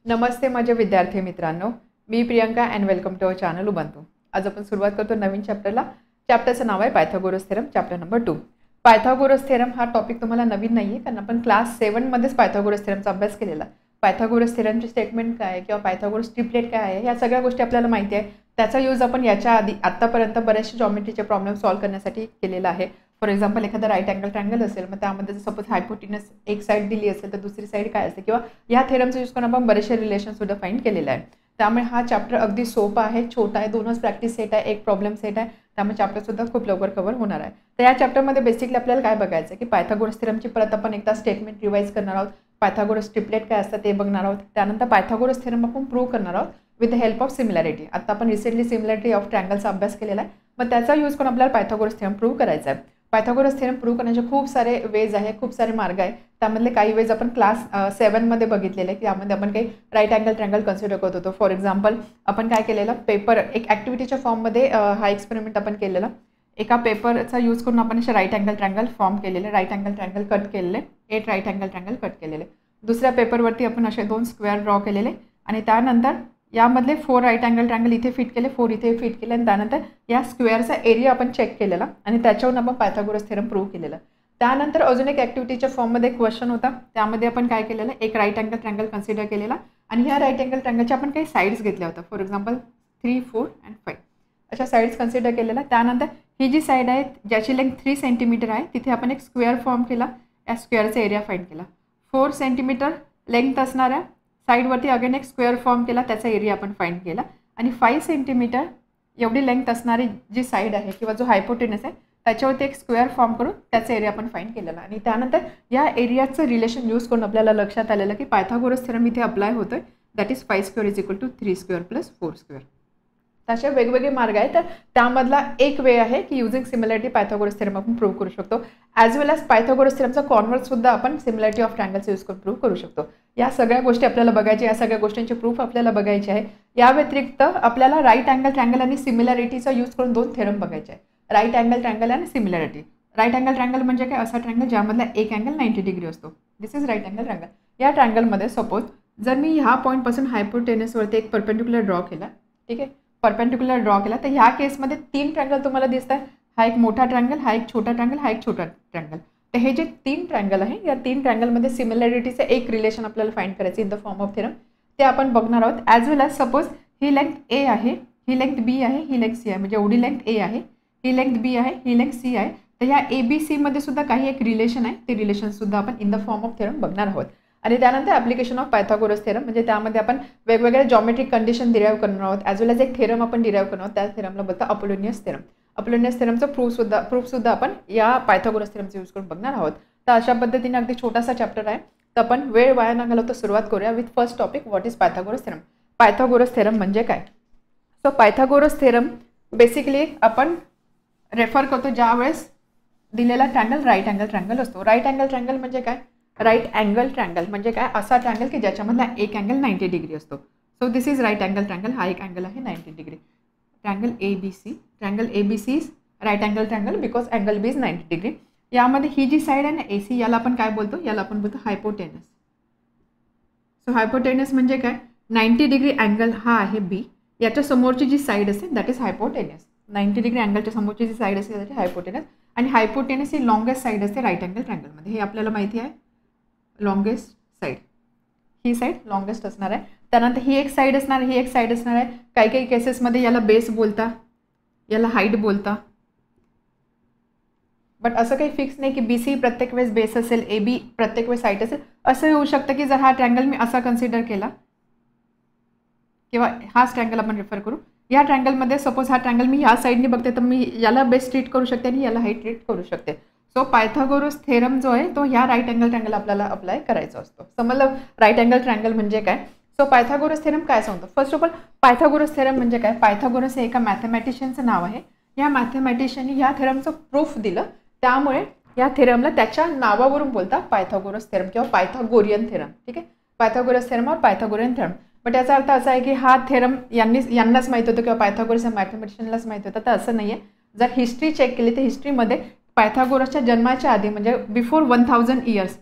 नमस्ते माझे विद्यार्थी मित्रांनो, मी Priyanka and welcome to our channel Ubuntu. आज आपण सुरुवात करतो नवीन चॅप्टरला. चॅप्टरचं नाव आहे Pythagoras theorem, chapter number 2. Pythagoras theorem हा टॉपिक तुम्हाला नवीन नाही आहे, कारण आपण क्लास 7मध्येच पायथागोरस थेरमचा अभ्यास केलेला. पायथागोरस थेरमची स्टेटमेंट काय आहे किंवा पायथागोरस ट्रिपलेट काय आहे, ह्या सगळ्या गोष्टी आपल्याला माहिती आहे. त्याचा यूज आपण याच्या आधी आत्तापर्यंत बरेचसे जॉमेट्रीचे प्रॉब्लेम सॉल्व्ह करण्यासाठी केलेला आहे. फॉर एक्झाम्पल, एखादा राईट अँगल ट्रँगल असेल, मग त्यामध्ये जर सपोज हायपोटिनस एक साईड दिली असेल तर दुसरी साईड काय असते, किंवा या थेरमचा यूज करून आपण बरेचसे रिलेशन सुद्धा फाइंड केलेले आहे. त्यामुळे हा चॅप्टर अगदी सोपा आहे, छोटा आहे, 2च प्रॅक्टिस सेट आहे, एक प्रॉब्लेम सेट आहे. त्यामुळे चॅप्टर सुद्धा खूप लवकर कव्हर होणार आहे. तर या चॅप्टरमध्ये बेसिकली आपल्याला काय बघायचं आहे की पायथागोरस थेरमची परत आपण एकदा स्टेटमेंट रिवाइज करणार आहोत. पायथागोरस ट्रिपलेट काय असतं ते बघणार आहोत. त्यानंतर पायथागोरस थेरम आपण प्रूव्ह करणार आहोत with the help of similarity. आता आपण रिसेंटली सिमिलॅरिटी ऑफ ट्रँगलचा अभ्यास केलेला आहे, मग त्याचा यूज करून आपल्याला पायथागोरस थेरम प्रूव्ह करायचा आहे. पायथागोरस थेरम प्रूव्ह करण्याचे खूप सारे वेज आहे, खूप सारे मार्ग आहे. त्यामधले काही वेज आपण क्लास 7मध्ये बघितलेले आहे, की त्यामध्ये आपण काही राईट अँगल ट्रँगल कन्सिडर करत होतो. फॉर एक्झाम्पल, आपण काय केलेलं, पेपर एक ॲक्टिव्हिटीच्या फॉर्ममध्ये हा एक्सपेरिमेंट आपण केलेला. एका पेपरचा यूज करून आपण असे राईट अँगल ट्रँगल फॉर्म केलेले, राईट अँगल ट्रँगल कट केलेले, 8 राईट अँगल ट्रँगल कट केलेले. दुसऱ्या पेपरवरती आपण असे 2 स्क्वेअर ड्रॉ केलेले आणि त्यानंतर यामधले 4 राईट अँगल ट्रँगल इथे फिट केले, 4 इथे फिट केले आणि त्यानंतर या स्क्वेअरचा एरिया आपण चेक केलेला आणि त्याच्यावरून आपण पायथागोरस थेरम प्रूव्ह केलेला. त्यानंतर अजून एक ॲक्टिव्हिटीच्या फॉर्ममध्ये एक क्वेश्चन होता, त्यामध्ये आपण काय केलेलं, एक राईट अँगल ट्रँगल कन्सिडर केलेला आणि ह्या राईट अँगल ट्रँगलच्या आपण काही साईड्स घेतल्या होत्या. फॉर एक्झाम्पल 3, 4 अँड 5 अशा साईड्स कन्सिडर केलेल्या. त्यानंतर ही जी साईड आहे ज्याची लेंथ 3 सेंटीमीटर आहे, तिथे आपण एक स्क्वेअर फॉर्म केला, या स्क्वेअरचा एरिया फाइंड केला. 4 सेंटीमीटर लेंथ असणाऱ्या साईडवरती अगेन एक स्क्वेअर फॉर्म केला, त्याचा एरिया आपण फाइंड केला आणि 5 सेंटीमीटर एवढी लेंथ असणारी जी साईड आहे किंवा जो हायपोटेनस आहे त्याच्यावरती एक स्क्वेअर फॉर्म करून त्याचा एरिया आपण फाइंड केलेला. आणि त्यानंतर या एरियाचं रिलेशन यूज करून आपल्याला लक्षात आलेलं की पायथागोरस थेरम इथे अप्लाय होतोय, that is 5 square is equal to 3 square plus 4 square. तसे वेगवेगळे मार्ग आहेत, तर त्यामधला एक वे आहे की युझिंग सिमिलॅरिटी पायथागोरस थेरम आपण प्रूव्ह करू शकतो. ॲज वेल ॲज पायथागोरस थेरमचा कॉन्व्हर्स सुद्धा आपण सिमिलॅरिटी ऑफ ट्रँगल्स यूज करून प्रूव्ह करू शकतो. या सगळ्या गोष्टी आपल्याला बघायच्या, या सगळ्या गोष्टींचे प्रूफ आपल्याला बघायचे आहे. या व्यतिरिक्त आपल्याला राईट अँगल ट्रँगल आणि सिमिलॅरिटीचा यूज करून 2 थेरम बघायचे आहे, राईट अँगल ट्रँगल आणि सिमिलॅरिटी. राईट अँगल ट्रँगल म्हणजे काय, असा ट्रँगल ज्यामधला एक अँगल 90 डिग्री असतो, दिस इज राईट अँगल ट्रँगल. या ट्रँगलमध्ये सपोज जर मी ह्या पॉईंटपासून हायपोटेनसवरती एक परपेंडिक्युलर ड्रॉ केला, ठीक आहे, परपेंडिक्युलर ड्रॉ केला, तर ह्या केसमध्ये 3 ट्रँगल तुम्हाला दिसत आहे. हा एक मोठा ट्रँगल, हा एक छोटा ट्रँगल, हा एक छोटा ट्रँगल. तर हे जे 3 ट्रँगल आहे, या 3 ट्रँगलमध्ये सिमिलॅरिटीचं एक रिलेशन आपल्याला फाइंड करायचं in the form of theorem, ते आपण बघणार आहोत. ॲज वेल ॲज सपोज ही लेंथ ए आहे, ही लेंथ बी आहे, ही लेंथ सी आहे, म्हणजे एवढी लेंथ ए आहे, ही लेंथ बी आहे, ही लेंथ सी आहे. तर ह्या ABC मध्ये सुद्धा काही एक रिलेशन आहे, ते रिलेशन सुद्धा आपण in the form of theorem बघणार आहोत. आणि त्यानंतर ॲप्लिकेशन ऑफ पायथागोरस थेरम, म्हणजे त्यामध्ये आपण वेगवेगळ्या जॉमेट्रिक कंडिशन डिराईव्ह करणार आहोत. ॲज वेल ॲज एक थेरम आपण डिराईव्ह करणार आहोत, त्या थेरमला बोलतात अपोलोनियस थेरम. अपोलोनियस थेरमचं प्रूफ सुद्धा आपण या पायथागोरस थेरमचा यूज करून बघणार आहोत. तर अशा पद्धतीने अगदी छोटासा चॅप्टर आहे, तर आपण वेळ वाया न घालवता सुरुवात करूया with first topic, what is Pythagoras theorem. Pythagoras theorem म्हणजे काय. सो पायथागोरस थेरम बेसिकली आपण रेफर करतो ज्या वेळेस दिलेला ट्रँगल राईट अँगल ट्रँगल असतो. राईट अँगल ट्रँगल म्हणजे काय, राईट अँगल ट्रँगल म्हणजे काय, असा ट्रँगल की ज्याच्यामधला एक अँगल 90 डिग्री असतो. So this is right angle triangle, हा एक अँगल आहे 90 degree. Triangle ABC, triangle ABC is right angle triangle because angle B is 90 degree. यामध्ये ही जी साईड आहे ना AC, याला आपण काय बोलतो, याला आपण बोलतो हायपोटेनस. सो हायपोटेनस म्हणजे काय, 90 डिग्री अँगल हा आहे B, याच्या समोरची जी साईड असते दॅट इज हायपोटेनस. 90 डिग्री अँगलच्या समोरची जी साईड असते त्याची हायपोटेनस, आणि हायपोटेनस ही लॉंगेस्ट साईड असते राईट अँगल ट्रँगलमध्ये, हे आपल्याला माहिती आहे. लॉंगेस्ट साईड, ही साईड लॉंगेस्ट असणार आहे. त्यानंतर ही एक साईड असणार आहे, ही एक साईड असणार आहे. काही काही केसेसमध्ये याला बेस बोलता, याला हाईट बोलता, बट असं काही फिक्स नाही की BC प्रत्येक वेळेस बेस असेल, AB प्रत्येक वेळेस हाईट असेल. असं होऊ शकतं की जर हा ट्रँगल मी असा कन्सिडर केला, किंवा हाच ट्रँगल आपण रेफर करू, या ट्रँगलमध्ये सपोज हा ट्रँगल मी ह्या साईडने बघते, तर मी याला बेस ट्रीट करू शकते आणि याला हाईट ट्रीट करू शकते. सो पायथागोरस थेरम जो आहे तो ह्या राईट अँगल ट्रँगल आपल्याला अप्लाय करायचा असतो. समजलं राईट अँगल ट्रँगल म्हणजे काय. सो पायथागोरस थेरम काय सांगतो. First of all Pythagoras theorem म्हणजे काय, पायथागोरस हे एका मॅथमॅटिशियनचं नाव आहे. या मॅथमॅटिशियनने ह्या थेरमचं प्रूफ दिलं, त्यामुळे या थेरमला त्याच्या नावावरून बोलतात पायथागोरस थेरम किंवा पायथागोरियन थेरम. ठीक आहे, पायथागोरस थेरम और पायथागोरियन थेरम. बट याचा अर्थ असा आहे की हा थेरम यांनाच माहीत होतं किंवा पायथागोरस या मॅथमॅटिशियनलाच माहीत होतं, तर असं नाही आहे. जर हिस्ट्री चेक केली तर हिस्ट्रीमध्ये पायथागोरसच्या जन्माच्या आधी म्हणजे बिफोर 1000 इयर्स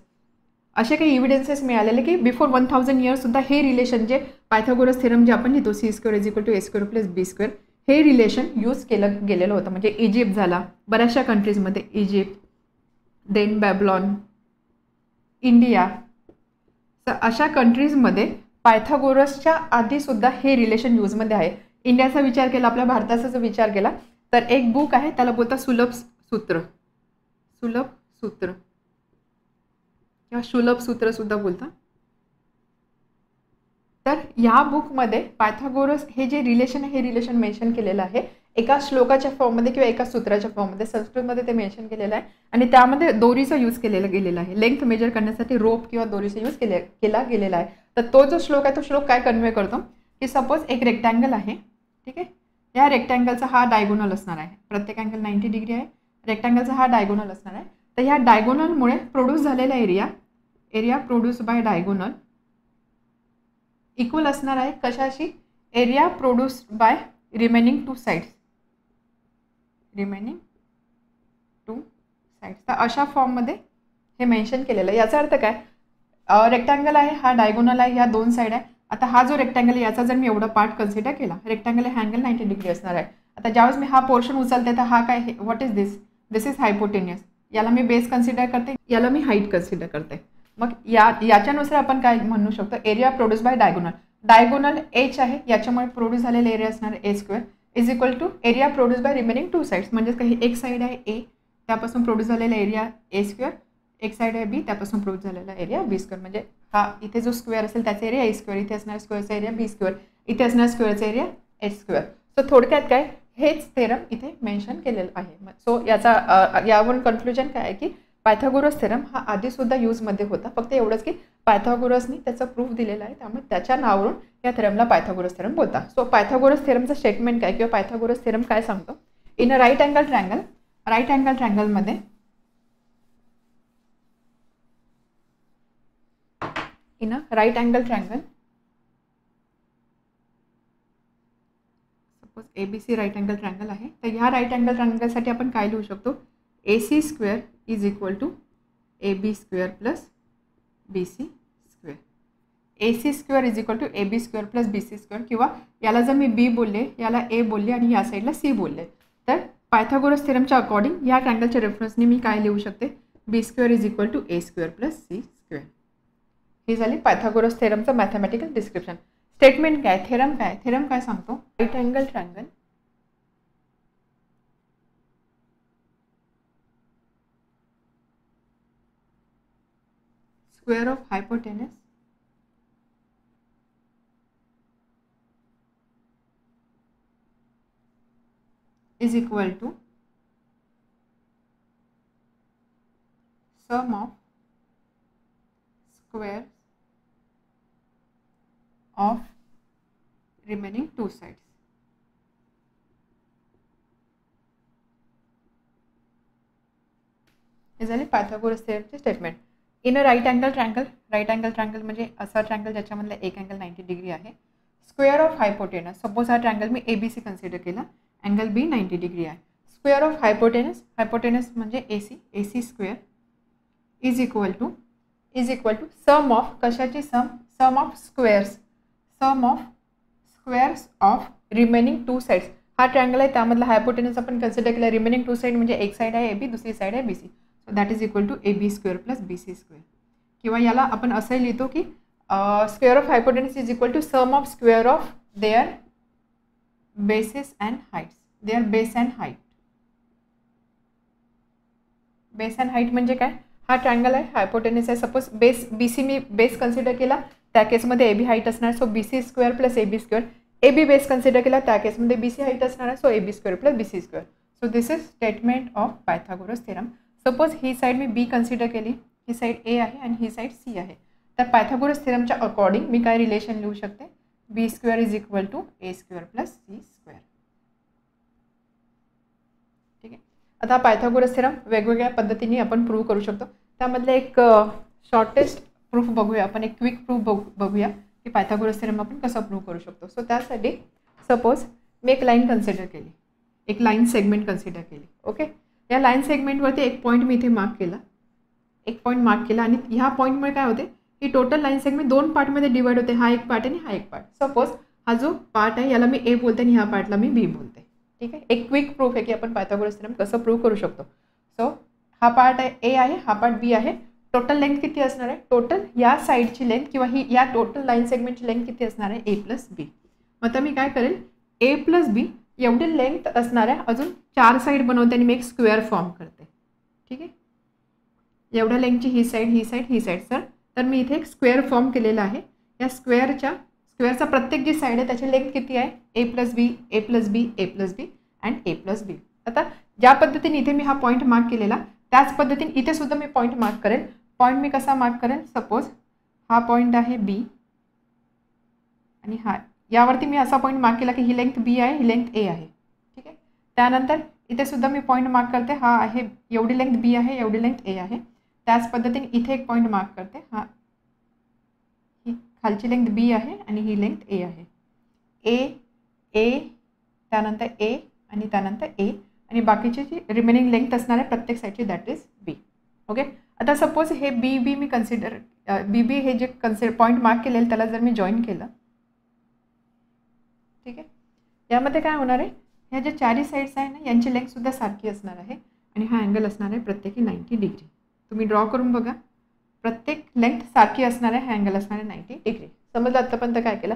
असे काही एव्हिडन्सेस मिळालेले की बिफोर 1000 इयर्स सुद्धा हे रिलेशन जे पायथागोरस थेरम जे आपण लिहितो C² = A² + B², हे रिलेशन यूज केलं गेलेलं होतं. म्हणजे इजिप्त झाला, बऱ्याचशा कंट्रीजमध्ये इजिप्त, देन बॅबलॉन, इंडिया, तर अशा कंट्रीजमध्ये पायथागोरसच्या आधीसुद्धा हे रिलेशन यूजमध्ये आहे. इंडियाचा विचार केला, आपल्या भारताचा जर विचार केला तर एक बुक आहे त्याला बोलतात सुलभ सूत्र किंवा शुलभ सूत्र सुद्धा बोलतात. तर ह्या बुकमध्ये पायथागोरस हे जे रिलेशन आहे हे रिलेशन मेन्शन केलेलं आहे एका श्लोकाच्या फॉर्ममध्ये किंवा एका सूत्राच्या फॉर्ममध्ये. संस्कृतमध्ये ते मेन्शन केलेलं आहे आणि त्यामध्ये दोरीचा यूज केलेला गेलेला आहे. लेंथ मेजर करण्यासाठी रोप किंवा दोरीचा यूज केला गेलेला आहे. तर तो जो श्लोक आहे तो श्लोक काय कन्वे करतो की सपोज एक रेक्टँगल आहे, ठीक आहे, या रेक्टँगलचा हा डायगोनल असणार आहे. प्रत्येक अँगल 90 डिग्री आहे. रेक्टँगलचा हा डायगोनल असणार आहे. तर ह्या डायगोनलमुळे प्रोड्यूस झालेला area produce by diagonal equal असणार आहे कशाशी, area produced by remaining two sides. तर अशा फॉर्ममध्ये हे मेन्शन केलेलं आहे. याचा अर्थ काय, रेक्टँगल आहे, हा डायगोनल आहे, ह्या दोन साईड आहे. आता हा जो रेक्टँगल आहे याचा जर मी एवढा पार्ट कन्सिडर केला, रेक्टँगल हा अँगल 90 डिग्री असणार आहे. आता ज्यावेळेस मी हा पोर्शन उचलते तर हा काय, what is this is hypotenuse. याला मी बेस कन्सिडर करते, याला मी हाईट कन्सिडर करते. मग याच्यानुसार आपण काय म्हणू शकतो, area produce by diagonal H आहे, याच्यामुळे प्रोड्यूस झालेला एरिया असणार आहे A² = area produce by remaining two sides. म्हणजे काही एक साईड आहे A, त्यापासून प्रोड्यूस झालेला एरिया A², एक साईड आहे B, त्यापासून प्रोड्यूस झालेला एरिया B². म्हणजे हा इथे जो स्क्वेअर असेल त्याचा एरिया A², इथे असणार स्क्वेअरचा एरिया B², इथे असणार स्क्वेअरचा एरिया H². सो थोडक्यात काय, हेच थेरम इथे मेन्शन केलेलं आहे. सो यावरून कन्क्लुजन काय आहे की पायथागोरस थेरम हा आधीसुद्धा यूजमध्ये होता. फक्त एवढंच की पायथागोरसनी त्याचा प्रूफ दिलेला आहे, त्यामुळे त्याच्या नावावरून या थेरमला पायथागोरस थेरम बोलतात. सो पायथागोरस थेरमचं स्टेटमेंट काय किंवा पायथागोरस थेरम काय सांगतो, इन अ राईट अँगल ट्रँगलमध्ये in a right angle triangle, suppose ABC right angle triangle आहे, तर ह्या राईट अँगल ट्रँगलसाठी आपण काय लिहू शकतो, AC² = AB² + BC². AC² = AB² + BC², किंवा याला जर मी B बोलले, याला A बोलले आणि या साईडला C बोलले, तर पायथागोरस थेरमच्या अकॉर्डिंग या ट्रँगलच्या रेफरन्सने मी काय लिहू शकते, B² = A² + C². ही झाली पायथागोरस थेरमचं मॅथमॅटिकल डिस्क्रिप्शन. स्टेटमेंट काय, थेरम काय सांगतो, right angle triangle square of hypotenuse is equal to sum of squares of remaining two sides. हे झाले पायथागोरस थेरमचे statement. In a right angle triangle म्हणजे असा ट्रँगल ज्याच्यामधला एक अँगल 90 डिग्री आहे. स्क्वेअर ऑफ हायपोटेनस, सपोज हा ट्रँगल मी ABC कन्सिडर केला, अँगल B 90 डिग्री आहे. स्क्वेअर ऑफ हायपोटेनस म्हणजे AC² is equal to sum of कशाची sum of squares of remaining two sides. हा ट्रँगल आहे, त्यामधला हायपोटेनस आपण कन्सिडर केला, रिमेनिंग टू साइड म्हणजे एक साइड आहे AB, दुसरी साइड आहे BC. So that is equal to AB² + BC². किंवा याला आपण असं लिहितो की square of hypotenuse is equal to sum of square of their bases and heights. Their base and height म्हणजे काय, हा ट्रँगल आहे, हायपोटेनस आहे, सपोज बेस BC मी बेस कन्सिडर केला, त्या केसमध्ये AB हाईट असणार, so BC² + AB². AB base consider केला, त्या केसमध्ये BC हाईट असणार आहे, so AB² + BC². So this is statement of Pythagoras theorem. Suppose he side me B consider केली, ही साईड A आहे आणि ही साईड C आहे, तर पायथागोरस थेरमच्या अकॉर्डिंग मी काय रिलेशन लिहू शकते, B² = A² + C². ठीक आहे. आता पायथागोरस थेरम वेगवेगळ्या पद्धतीने आपण प्रूव्ह करू शकतो. त्यामधले एक शॉर्टेस्ट प्रूफ बघूया आपण, एक क्विक प्रूफ बघूया की पायथागोरस थेरम आपण कसं प्रूव्ह करू शकतो. सो त्यासाठी सपोज मी एक लाईन कन्सिडर केली, एक लाईन सेगमेंट कन्सिडर केली. ओके, या लाईन सेगमेंटवरती एक पॉईंट मी इथे मार्क केला एक पॉईंट मार्क केला आणि ह्या पॉईंटमुळे काय होते, ही टोटल लाईन सेगमेंट 2 पार्टमध्ये डिवाइड होते. हा एक पार्ट आणि हा एक पार्ट. सपोज हा जो पार्ट आहे याला मी ए बोलते आणि ह्या पार्टला मी बी बोलते. ठीक आहे. एक क्विक प्रूफ आहे की आपण पायथागोरस थेरम कसं प्रूव्ह करू शकतो. सो हा पार्ट आहे ए आहे, हा पार्ट बी आहे. टोटल लेंथ किती असणार आहे, टोटल या साईडची लेंथ किंवा ही या टोटल लाईन सेगमेंटची लेंथ किती असणार आहे, ए प्लस बी. मग आता मी काय करेल, ए प्लस बी एवढी लेंथ असणार आहे, अजून 4 साईड बनवते आणि मी एक स्क्वेअर फॉर्म करते. ठीक आहे. एवढ्या लेंथची ही साईड ही साईड ही साईड सर, तर मी इथे एक स्क्वेअर फॉर्म केलेला आहे. या स्क्वेअरचा प्रत्येक जी साईड आहे त्याची लेंथ किती आहे, A plus B A plus B A plus B and A plus B. आता ज्या पद्धतीने इथे मी हा पॉईंट मार्क केलेला त्याच पद्धतीने इथे सुद्धा मी पॉईंट मार्क करेल. पॉईंट मी कसा मार्क करेल, सपोज हा पॉईंट आहे बी आणि हा, यावरती मी असा पॉईंट मार्क केला की ही लेंथ बी आहे, ही लेंथ ए आहे. ठीक आहे. त्यानंतर इथे सुद्धा मी पॉईंट मार्क करते, हा आहे एवढी लेंथ बी आहे, एवढी लेंथ ए आहे. त्याच पद्धतीने इथे एक पॉईंट मार्क करते, हा ही खालची लेंथ बी आहे आणि ही लेंथ ए आहे. ए त्यानंतर ए आणि त्यानंतर ए आणि बाकीची जी रिमेनिंग लेंथ असणार आहे प्रत्येक साईडची दॅट इज बी. ओके. आता सपोज हे बी मी कन्सिडर बी हे जे पॉईंट मार्क केलेलं त्याला जर मी जॉईन केलं, ठीक आहे, यामध्ये काय होणार आहे, ह्या ज्या चारही साईड्स आहे ना यांची लेंथसुद्धा सारखी असणार आहे आणि हा अँगल असणार आहे प्रत्येकी 90 डिग्री. तुम्ही ड्रॉ करून बघा, प्रत्येक लेंथ सारखी असणार आहे, हा अँगल असणार आहे 90 डिग्री. समजलं आत्तापर्यंत काय केलं.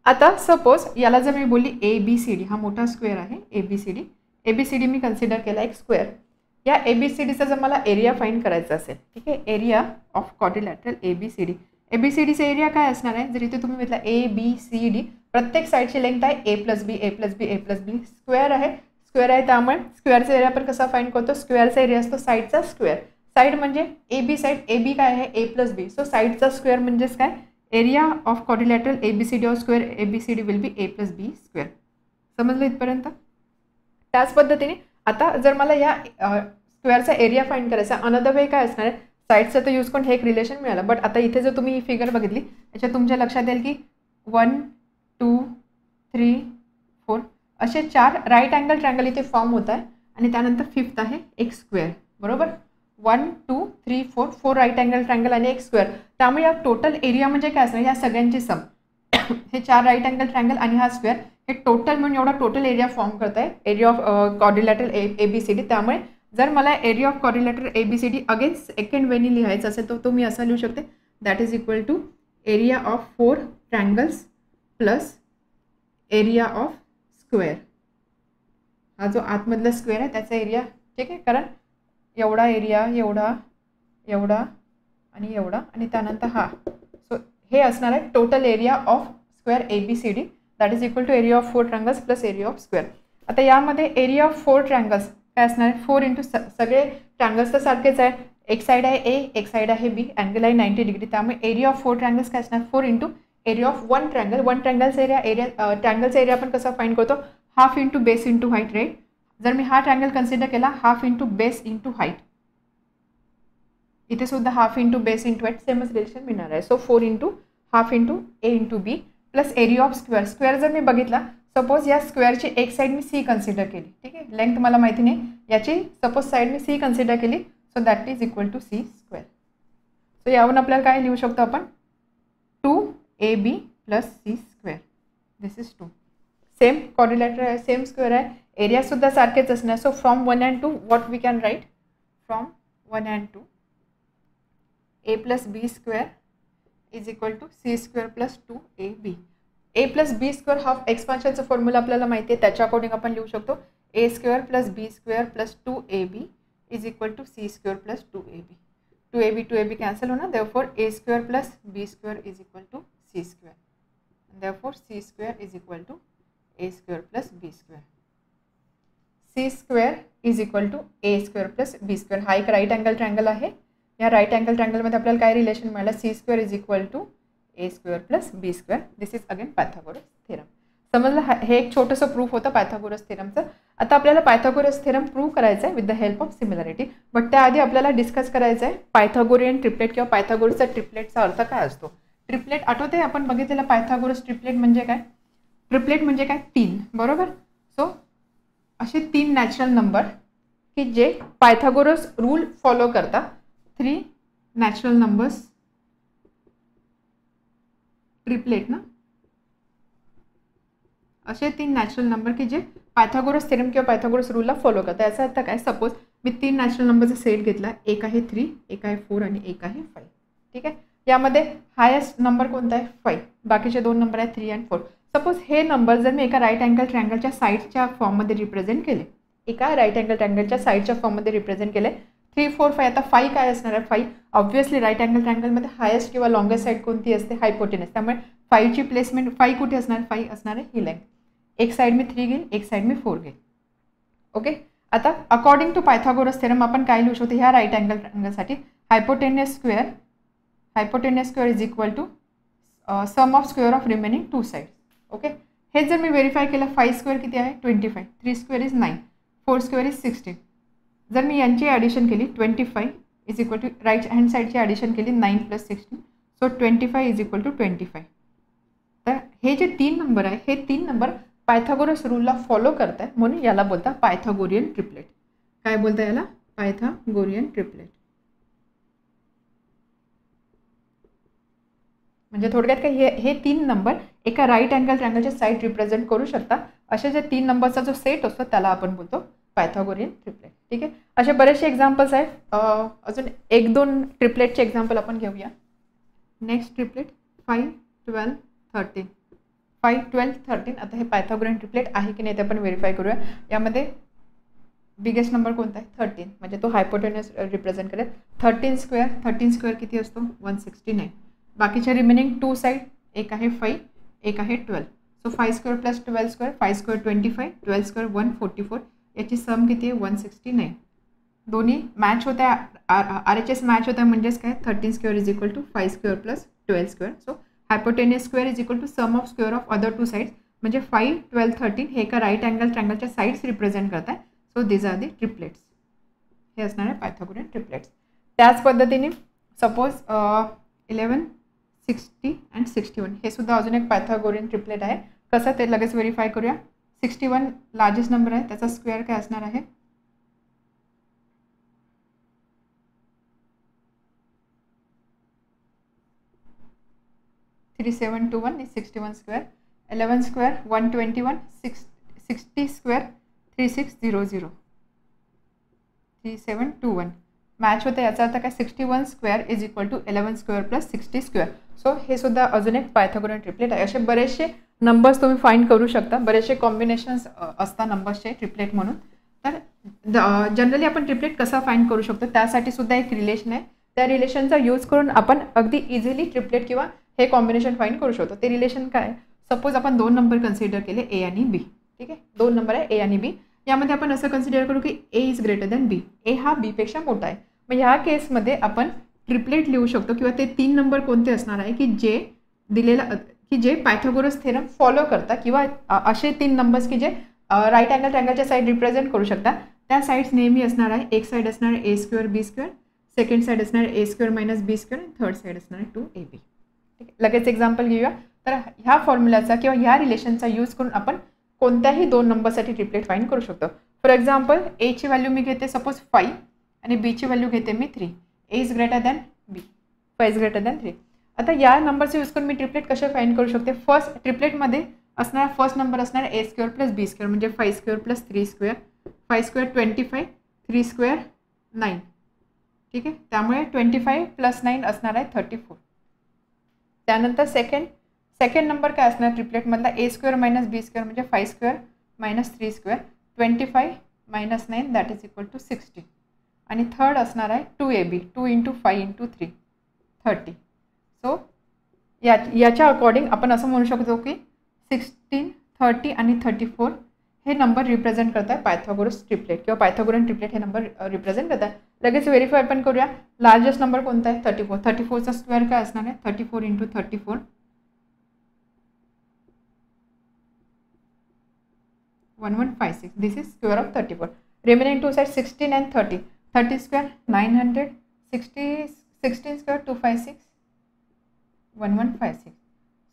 आता सपोज याला जर मी बोलली ए बी सी डी, हा मोठा स्क्वेअर आहे ए बी सी डी मी कन्सिडर केला एक स्क्वेअर. या ए बी सी डीचा जर मला एरिया फाइंड करायचा असेल, ठीक आहे, area of quadrilateral A B C D. A B C डीचा एरिया काय असणार आहे, जर इथे तुम्ही म्हटलं ए बी सी डी प्रत्येक साईडची लेंथ आहे A plus B A plus B A plus B. Square आहे त्यामुळे स्क्वेअरचा एरिया आपण कसा फाइंड करतो, स्क्वेअरचा एरिया असतो साईडचा स्क्वेअर. साईड म्हणजे A B side, A B काय आहे ए प्लस बी. सो साईडचा स्क्वेअर म्हणजेच काय, area of quadrilateral A B C D of square A B C D will be A plus B square. समजलं इथपर्यंत. त्याच पद्धतीने आता जर मला या स्क्वेअरचा एरिया फाइंड करायचा, अनदर वे काय असणार आहे, साईडचं तर यूज करून हे एक रिलेशन मिळालं. बट आता इथे जर तुम्ही ही फिगर बघितली याच्यात तुमच्या लक्षात येईल की 1 2 3 4 असे 4 राईट अँगल ट्रायंगल इथे फॉर्म होत आहे आणि त्यानंतर फिफ्थ आहे एक स्क्वेअर. बरोबर. 1 2 3 4 4 राईट अँगल ट्रायंगल आणि एक स्क्वेअर. त्यामुळे या टोटल एरिया म्हणजे काय असणार, या सगळ्यांची सम हे 4 राईट अँगल ट्रायंगल आणि हा स्क्वेअर हे टोटल म्हणून एवढा टोटल एरिया फॉर्म करत आहे, area of quadrilateral A B C D. त्यामुळे जर मला area of quadrilateral A B C D again second वेनी लिहायचं असेल तर तो मी असा लिहू शकते, that is equal to area of 4 triangles plus area of square. हा जो आतमधला स्क्वेअर आहे त्याचा एरिया, ठीक आहे, कारण एवढा एरिया एवढा एवढा आणि एवढा आणि त्यानंतर हा. सो हे असणार आहे total area of square A B C D that is equal to area of 4 triangles plus area of square. आता यामध्ये एरिया ऑफ 4 ट्रायंगल्स काय असणार आहे, 4 इंटू सगळे ट्रायंगल्स तर सारखेच आहे, एक साईड आहे ए एक साईड आहे बी, अँगल आहे 90 डिग्री. त्यामुळे एरिया ऑफ 4 ट्रायंगल्स काय असणार, 4 इंटू एरिया ऑफ 1 ट्रायंगल. 1 ट्रायंगलचा एरिया ट्रायंगलचा एरिया आपण कसा फाइंड करतो, half into base into height. Right. जर मी हा ट्रायंगल कन्सिडर केला half into base into height, इथे सुद्धा half into base into height सेमच रिलेशन मिळणार आहे. So 4 into half into A into B plus area of square. Square जर मी बघितला, सपोज या स्क्वेअरची एक साईड मी सी कन्सिडर केली, ठीक आहे, लेंथ मला माहिती नाही, याची सपोज साईड मी सी कन्सिडर केली, so that is equal to C square. So यावरून आपल्याला काय लिहू शकतो आपण, 2ab plus C square. This is 2. Same quadrilateral आहे, सेम स्क्वेअर आहे, एरियासुद्धा सारखेच असणार. So from 1 and 2 what we can write, फ्रॉम 1 and 2 a plus B square is equal to C square plus 2ab. A plus B square हा एक्सपान्शनचा formula आपल्याला माहिती आहे, त्याच्या अकॉर्डिंग आपण लिहू शकतो A square plus B square plus 2ab is equal to C square plus 2ab. 2ab cancel होणार, therefore A square plus B square is equal to C square. Therefore C square is equal to A square plus B square. C square is equal to A square plus B square. हा एक right angle triangle आहे. या right angle ट्रायंगलमध्ये आपल्याला काय relation मिळालं, C square is equal to A square plus B square. This is again Pythagoras theorem. समजलं. हे एक छोटंसं प्रूफ होतं पायथागोरस थेरमचं. आता आपल्याला पायथागोरस थेरम प्रूव्ह करायचं आहे with the help of similarity. But त्याआधी आपल्याला डिस्कस करायचं आहे पायथागोरियन ट्रिपलेट किंवा पायथागोरसचा ट्रिपलेटचा अर्थ काय असतो. ट्रिपलेट आठवते आपण बघितलेला पायथागोरस ट्रिपलेट म्हणजे काय, ट्रिपलेट म्हणजे काय 3. बरोबर. सो असे 3 नॅचरल नंबर की जे पायथागोरस रूल फॉलो करतात, 3 नॅचरल नंबर्स ट्रिपलेट ना, असे 3 नॅचरल नंबर की जे पायथागोरस थेरम किंवा पायथागोरस रूलला फॉलो करतात. याचा अर्थ काय, सपोज मी 3 नॅचरल नंबरचा सेट घेतला, एक आहे 3, एक आहे 4 आणि एक आहे 5. ठीक आहे, यामध्ये हायेस्ट नंबर कोणता आहे 5, बाकीचे 2 नंबर आहेत 3 आणि 4. सपोज हे नंबर जर मी एका राईट अँगल ट्रँगलच्या साईडच्या फॉर्ममध्ये रिप्रेझेंट केले, एका राईट अँगल ट्रँगलच्या साईडच्या फॉर्ममध्ये रिप्रेझेंट केले 3, 4, 5. आता 5 काय असणार आहे, 5 ऑब्व्हियसली राईट अँगल ट्रँगलमध्ये हायेस्ट किंवा लॉंगेस्ट साईड कोणती असते, हायपोटेनस. त्यामुळे 5ची प्लेसमेंट 5 कुठे असणार, 5 असणार आहे ही लेंथ. एक साईड मी 3 घेईल, एक साईड मी 4 घेईल. ओके, आता अकॉर्डिंग टू पायथागोरस थेरम आपण काय लिहू शकतो, ह्या राईट अँगल ट्रँगलसाठी hypotenuse square is equal to sum of square of remaining 2 side. Okay, हे जर मी व्हेरीफाय केलं, 5 स्क्वेअर किती आहे 25, 3 स्क्वेअर इज 9, 4 स्क्वेअर इज 16. जर मी यांची ॲडिशन केली 25 is equal to right hand साईडची ॲडिशन केली 9 + 16, सो 25 इज इक्वल टू 25. तर हे जे 3 नंबर आहे, हे 3 नंबर पायथागोरस रूलला फॉलो करतात, म्हणून याला बोलता पायथागोरियन ट्रिपलेट. काय बोलता याला, पायथागोरियन ट्रिपलेट. म्हणजे थोडक्यात काय, हे 3 नंबर एका राईट अँगल ट्रँगलच्या साईड रिप्रेझेंट करू शकता. असे जे 3 नंबरचा जो सेट असतो त्याला आपण बोलतो पायथागोरियन ट्रिपलेट. ठीक आहे, असे बरेचसे एक्झाम्पल्स आहेत. अजून 1-2 ट्रिपलेटचे एक्झाम्पल आपण घेऊया. Next triplet 5, 12, 13. 5, 12, 13. आता हे पायथागोरियन ट्रिपलेट आहे की नाही ते आपण व्हेरीफाय करूया. यामध्ये बिगेस्ट नंबर कोणता आहे 13, म्हणजे तो हायपोटेनस रिप्रेझेंट करेल. 13 स्क्वेअर किती असतो 169. बाकीच्या रिमेनिंग 2 साईड, एक आहे 5, एक आहे 12. So 5 square plus 12 square, 5 square 25, 12 square 144. याची सम किती आहे 169. दोन्ही मॅच होत आहे, RHS मॅच होत आहे, म्हणजेच काय 13 square is equal to 5 square plus 12 square. So hypotenuse square is equal to sum of square of other 2 sides, म्हणजे 5, 12, 13 हे एका राईट अँगल ट्रँगलच्या साईड्स रिप्रेझेंट करत आहे. So these are the triplets. हे असणार आहे पायथागोरियन ट्रिपलेट्स. त्याच पद्धतीने सपोज 11, 60 अँड 61 हे सुद्धा अजून एक पायथागोरियन ट्रिपलेट आहे. कसं ते लगेच व्हेरीफाय करूया. 61 लार्जेस्ट नंबर आहे, त्याचा स्क्वेअर काय असणार आहे 3721 is 61 square. 11 square 121, 60 square 3600, 3721 match होते. याचा अर्थ काय 61 square is equal to 11 square plus 60 square. So हे सुद्धा अजून एक पायथागोरियन ट्रिपलेट आहे. असे बरेचसे नंबर्स तुम्ही फाइंड करू शकता, बरेचसे कॉम्बिनेशन्स असतात नंबर्सचे ट्रिपलेट म्हणून. तर जनरली आपण ट्रिपलेट कसा फाइंड करू शकतो त्यासाठी सुद्धा एक रिलेशन आहे. त्या रिलेशनचा यूज करून आपण अगदी इझिली ट्रिपलेट किंवा हे कॉम्बिनेशन फाइंड करू शकतो. ते रिलेशन काय, सपोज आपण 2 नंबर कन्सिडर केले ए आणि बी. ठीक आहे, 2 नंबर आहे ए आणि बी. यामध्ये आपण असं कन्सिडर करू की ए इज ग्रेटर दॅन बी, ए हा बी पेक्षा मोठा आहे. मग ह्या केसमध्ये आपण ट्रिपलेट लिहू शकतो किंवा ते 3 नंबर कोणते असणार आहे की जे दिलेला की जे पायथागोरस थेरम फॉलो करतात, किंवा असे 3 नंबर्स की जे राईट अँगल ट्रँगलच्या साईड रिप्रेझेंट करू शकतात. त्या साईड्स नेहमी असणार आहे, एक साईड असणार आहे ए square B square, second side असणार आहे ए स्क्वेअर मायनस बी स्क्वेअर, आणि थर्ड साईड असणार आहे 2ab. ठीक आहे, लगेच एक्झाम्पल घेऊया. तर ह्या फॉर्म्युलाचा किंवा ह्या रिलेशनचा यूज करून आपण कोणत्याही 2 नंबरसाठी ट्रिपलेट फाइंड करू शकतो. फॉर एक्झाम्पल एची व्हॅल्यू मी घेते सपोज 5 आणि बीची व्हॅल्यू घेते मी 3. A is greater than B, 5 is greater than 3. आता या नंबरचा यूज करून मी ट्रिपलेट कसे फाइंड करू शकते. फर्स्ट ट्रिपलेटमध्ये असणार फर्स्ट नंबर असणार ए स्क्वेअर प्लस बी स्क्वेअर, म्हणजे 5 square plus 3 square, 5 square 25, 3 square 9. ठीक आहे, त्यामुळे 25 प्लस 9 असणार आहे 34. त्यानंतर सेकंड नंबर काय असणार ट्रिपलेटमधला A square minus B square, म्हणजे 5 square minus 3 square, 25 minus 9 that is equal to 60. आणि थर्ड असणार आहे 2ab, 2 × 5 × 3 30. सो याच्या अकॉर्डिंग आपण असं म्हणू शकतो की 16, 30 आणि 34 हे नंबर रिप्रेझेंट करतात पायथागोरस ट्रिपलेट किंवा पायथागोरियन ट्रिपलेट हे नंबर रिप्रेझेंट करतात. लगेच व्हेरीफाय पण करूया. लार्जेस्ट नंबर कोणता आहे 34. 34चा स्क्वेअर काय असणार आहे 34 × 34, 1156. दिस is square of 34. Remaining 2 side 16 and 30. 30 square 900, 16 square 256, 1156.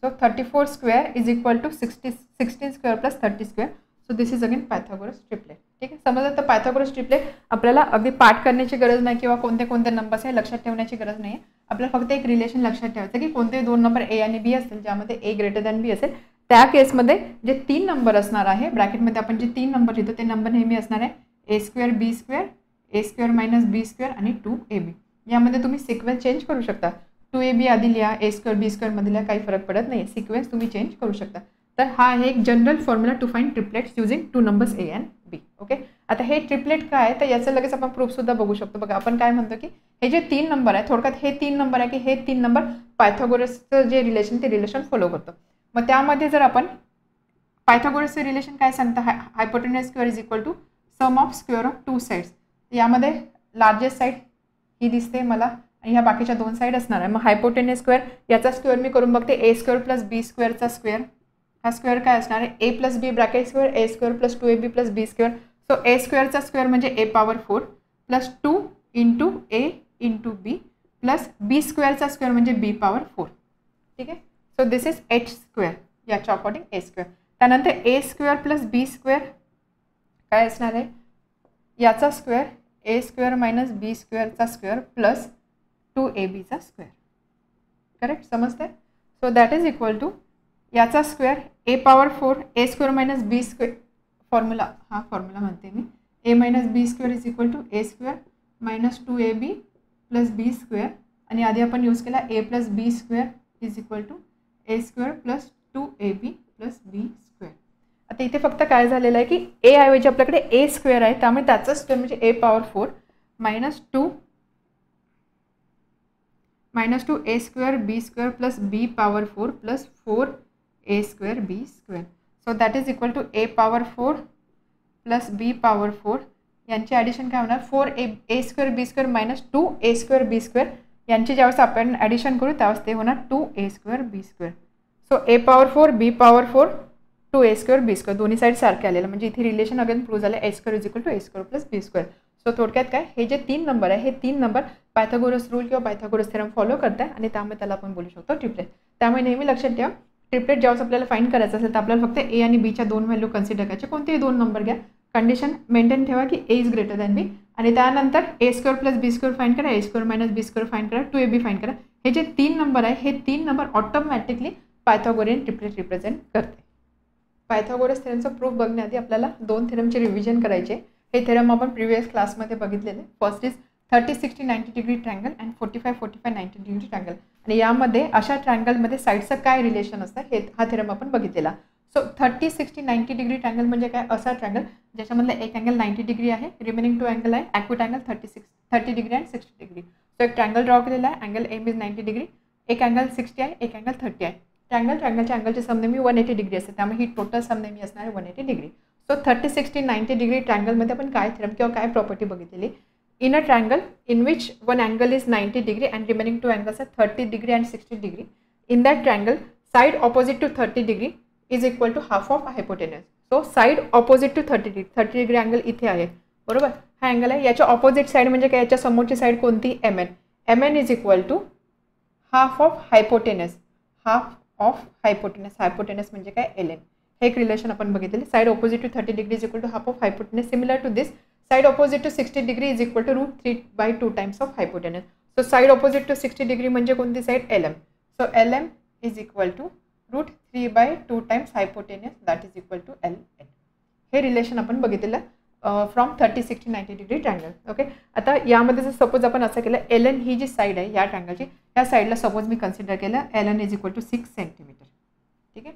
So 34 square is equal to 16 square plus 30 square. So this is again Pythagoras triplet. ठीक आहे, समजलं. तर पायथागोरस ट्रिपलेट आपल्याला अगदी पाठ करण्याची गरज नाही किंवा कोणते कोणते नंबर्स आहे लक्षात ठेवण्याची गरज नाही आहे. आपल्याला फक्त एक रिलेशन लक्षात ठेवायचं की कोणते दोन नंबर ए आणि बी असतील, ज्यामध्ये ए ग्रेटर दॅन बी असेल, त्या केसमध्ये जे 3 नंबर असणार आहे ब्रॅकेटमध्ये आपण जे 3 नंबर लिहितो ते नंबर नेहमी असणार आहे ए square B square, A square minus B square आणि 2ab. यामध्ये तुम्ही सिक्वेन्स चेंज करू शकता. 2ab आधी लिहा, ए स्क्वेअर बी स्क्वेअरमध्ये लिहा, काही फरक पडत नाही. सिक्वेन्स तुम्ही चेंज करू शकता. तर हा आहे एक general formula to find triplets using 2 numbers A and B. Okay, आता हे ट्रिपलेट काय आहे तर याचं लगेच आपण प्रूफसुद्धा बघू शकतो. बघा, आपण काय म्हणतो की हे जे 3 नंबर आहे, थोडक्यात हे 3 नंबर आहे की हे 3 नंबर पायथागोरसचं जे रिलेशन ते रिलेशन फॉलो करतो. मग त्यामध्ये जर आपण पायथागोरसचं रिलेशन काय सांगतं, hypotenuse square is equal to sum of square of 2 sides. यामध्ये लार्जेस्ट साईड ही दिसते मला आणि ह्या बाकीच्या 2 साईड असणार आहे. मग हायपोटेन्यूज स्क्वेअर याचा स्क्वेअर मी करून बघते, ए स्क्वेअर प्लस बी स्क्वेअरचा स्क्वेअर. हा स्क्वेअर काय असणार आहे, A plus B bracket square, A square plus 2ab plus B square. So A स्क्वेअरचा square म्हणजे A power 4 plus 2 into A into B plus बी स्क्वेअरचा स्क्वेअर म्हणजे बी पॉवर 4. ठीक आहे, so this is H square, याच्या according ए square. त्यानंतर ए square plus B square काय असणार आहे, याचा square A square minus B स्क्वेअरचा स्क्वेअर प्लस 2abचा स्क्वेअर. करेक्ट, समजते. So that is equal to याचा square A power 4 A square minus B square, formula हा फॉर्म्युला म्हणते मी, A minus B square is equal to A square minus 2ab plus B square. आणि आधी आपण यूज केला A plus B square is equal to A square plus 2ab plus B square. आता इथे फक्त काय झालेलं आहे की ए ऐवजी आपल्याकडे ए स्क्वेअर आहे, त्यामुळे त्याचा स्क्वेअर म्हणजे A power 4 minus 2 A square B square plus B power 4 plus 4a square B square. So that is equal to A power 4 plus B power 4. यांची ॲडिशन काय होणार, 4a square B square minus 2a square B square. यांची ज्यावेळेस आपण addition करू त्यावेळेस ते होणार 2a square B square. So A power 4 B power 4 2a square B square, दोन्ही साईड सारखे आलेलं, म्हणजे इथे रिलेशन अगेन प्रूव्ह झालं, A square is equal to A square plus B square. So थोडक्यात काय, हे जे 3 नंबर आहे हे 3 नंबर पायथागोरस रूल किंवा पायथागोरस थेरम फॉलो करत आहे आणि त्यामुळे त्याला आपण बोलू शकतो ट्रिपलेट. त्यामुळे नेहमी लक्षात ठेवा, ट्रिपलेट ज्यावेळेस आपल्याला फाइंड करायचं असेल तर आपल्याला फक्त ए आणि बीच्या 2 व्हॅल्यू कन्सिडर करायचे. कोणतेही 2 नंबर घ्या, कंडिशन मेंटेन ठेवा की ए इज ग्रेटर दॅन बी. आणि त्यानंतर ए square plus B square find करा, ए square minus B square find करा, 2ab फाइंड करा. हे जे 3 नंबर आहे हे 3 number automatically Pythagorean triplet represent करते. पायथागोरस थेरमचं प्रूफ बघण्याआधी आपल्याला 2 थेरमचे रिव्हिजन करायचे. हे थेरम आपण प्रिव्हियस क्लासमध्ये बघितलेले. First is 30, 60, 90 degree triangle and 45, 45, 90 degree triangle. आणि यामध्ये अशा ट्रँगलमध्ये साईडचं काय रिलेशन असतं हे हा थेरम आपण बघितलेला. सो 30, 60, 90 डिग्री ट्रँगल म्हणजे काय, असा ट्रँगल ज्याच्यामधला एक अँगल 90 डिग्री आहे, रिमेनिंग 2 अँगल आहे acute angle 30 degree and 60 degree. So एक ट्रँगल ड्रॉ केलेला आहे, अँगल एम इज 90 डिग्री, एक अँगल 60 आहे, एक अँगल 30 आहे. ट्रँगलच्या अँगलची समनेमी 180 डिग्री असते, त्यामुळे ही टोटल समनेमी असणार आहे 180 डिग्री. सो 30, 60, 90 डिग्री ट्रँगलमध्ये आपण काय थेरम किंवा काय प्रॉपर्टी बघितलेली, in a triangle in which one angle is 90 degree and remaining 2 angles are 30 degree and 60 degree. In that triangle side opposite to 30 degree is equal to half of hypotenuse. So side opposite to 30 degree, 30 degree angle इथे आहे, बरोबर, हा angle आहे. याच्या opposite side म्हणजे काय, याच्या समोरची साईड कोणती, mn is equal to half of hypotenuse. Hypotenuse म्हणजे काय, ln. हे एक रिलेशन आपण बघितलेले. Side opposite to 30 degree is equal to half of hypotenuse. Similar to this, side opposite to 60 degree is equal to √3/2 times of hypotenuse. So side opposite to 60 degree म्हणजे कोणती side, lm. So lm is equal to √3/2 times hypotenuse, that is equal to ln. हे relation आपण बघितलेलं from 30, 60, 90 degree triangle. Okay, आता यामध्ये जर suppose आपण असं केलं, ln ही जी साईड आहे या ट्रँगलची, या साईडला सपोज मी कन्सिडर केलं ln is equal to 6 centimetre. ठीक आहे,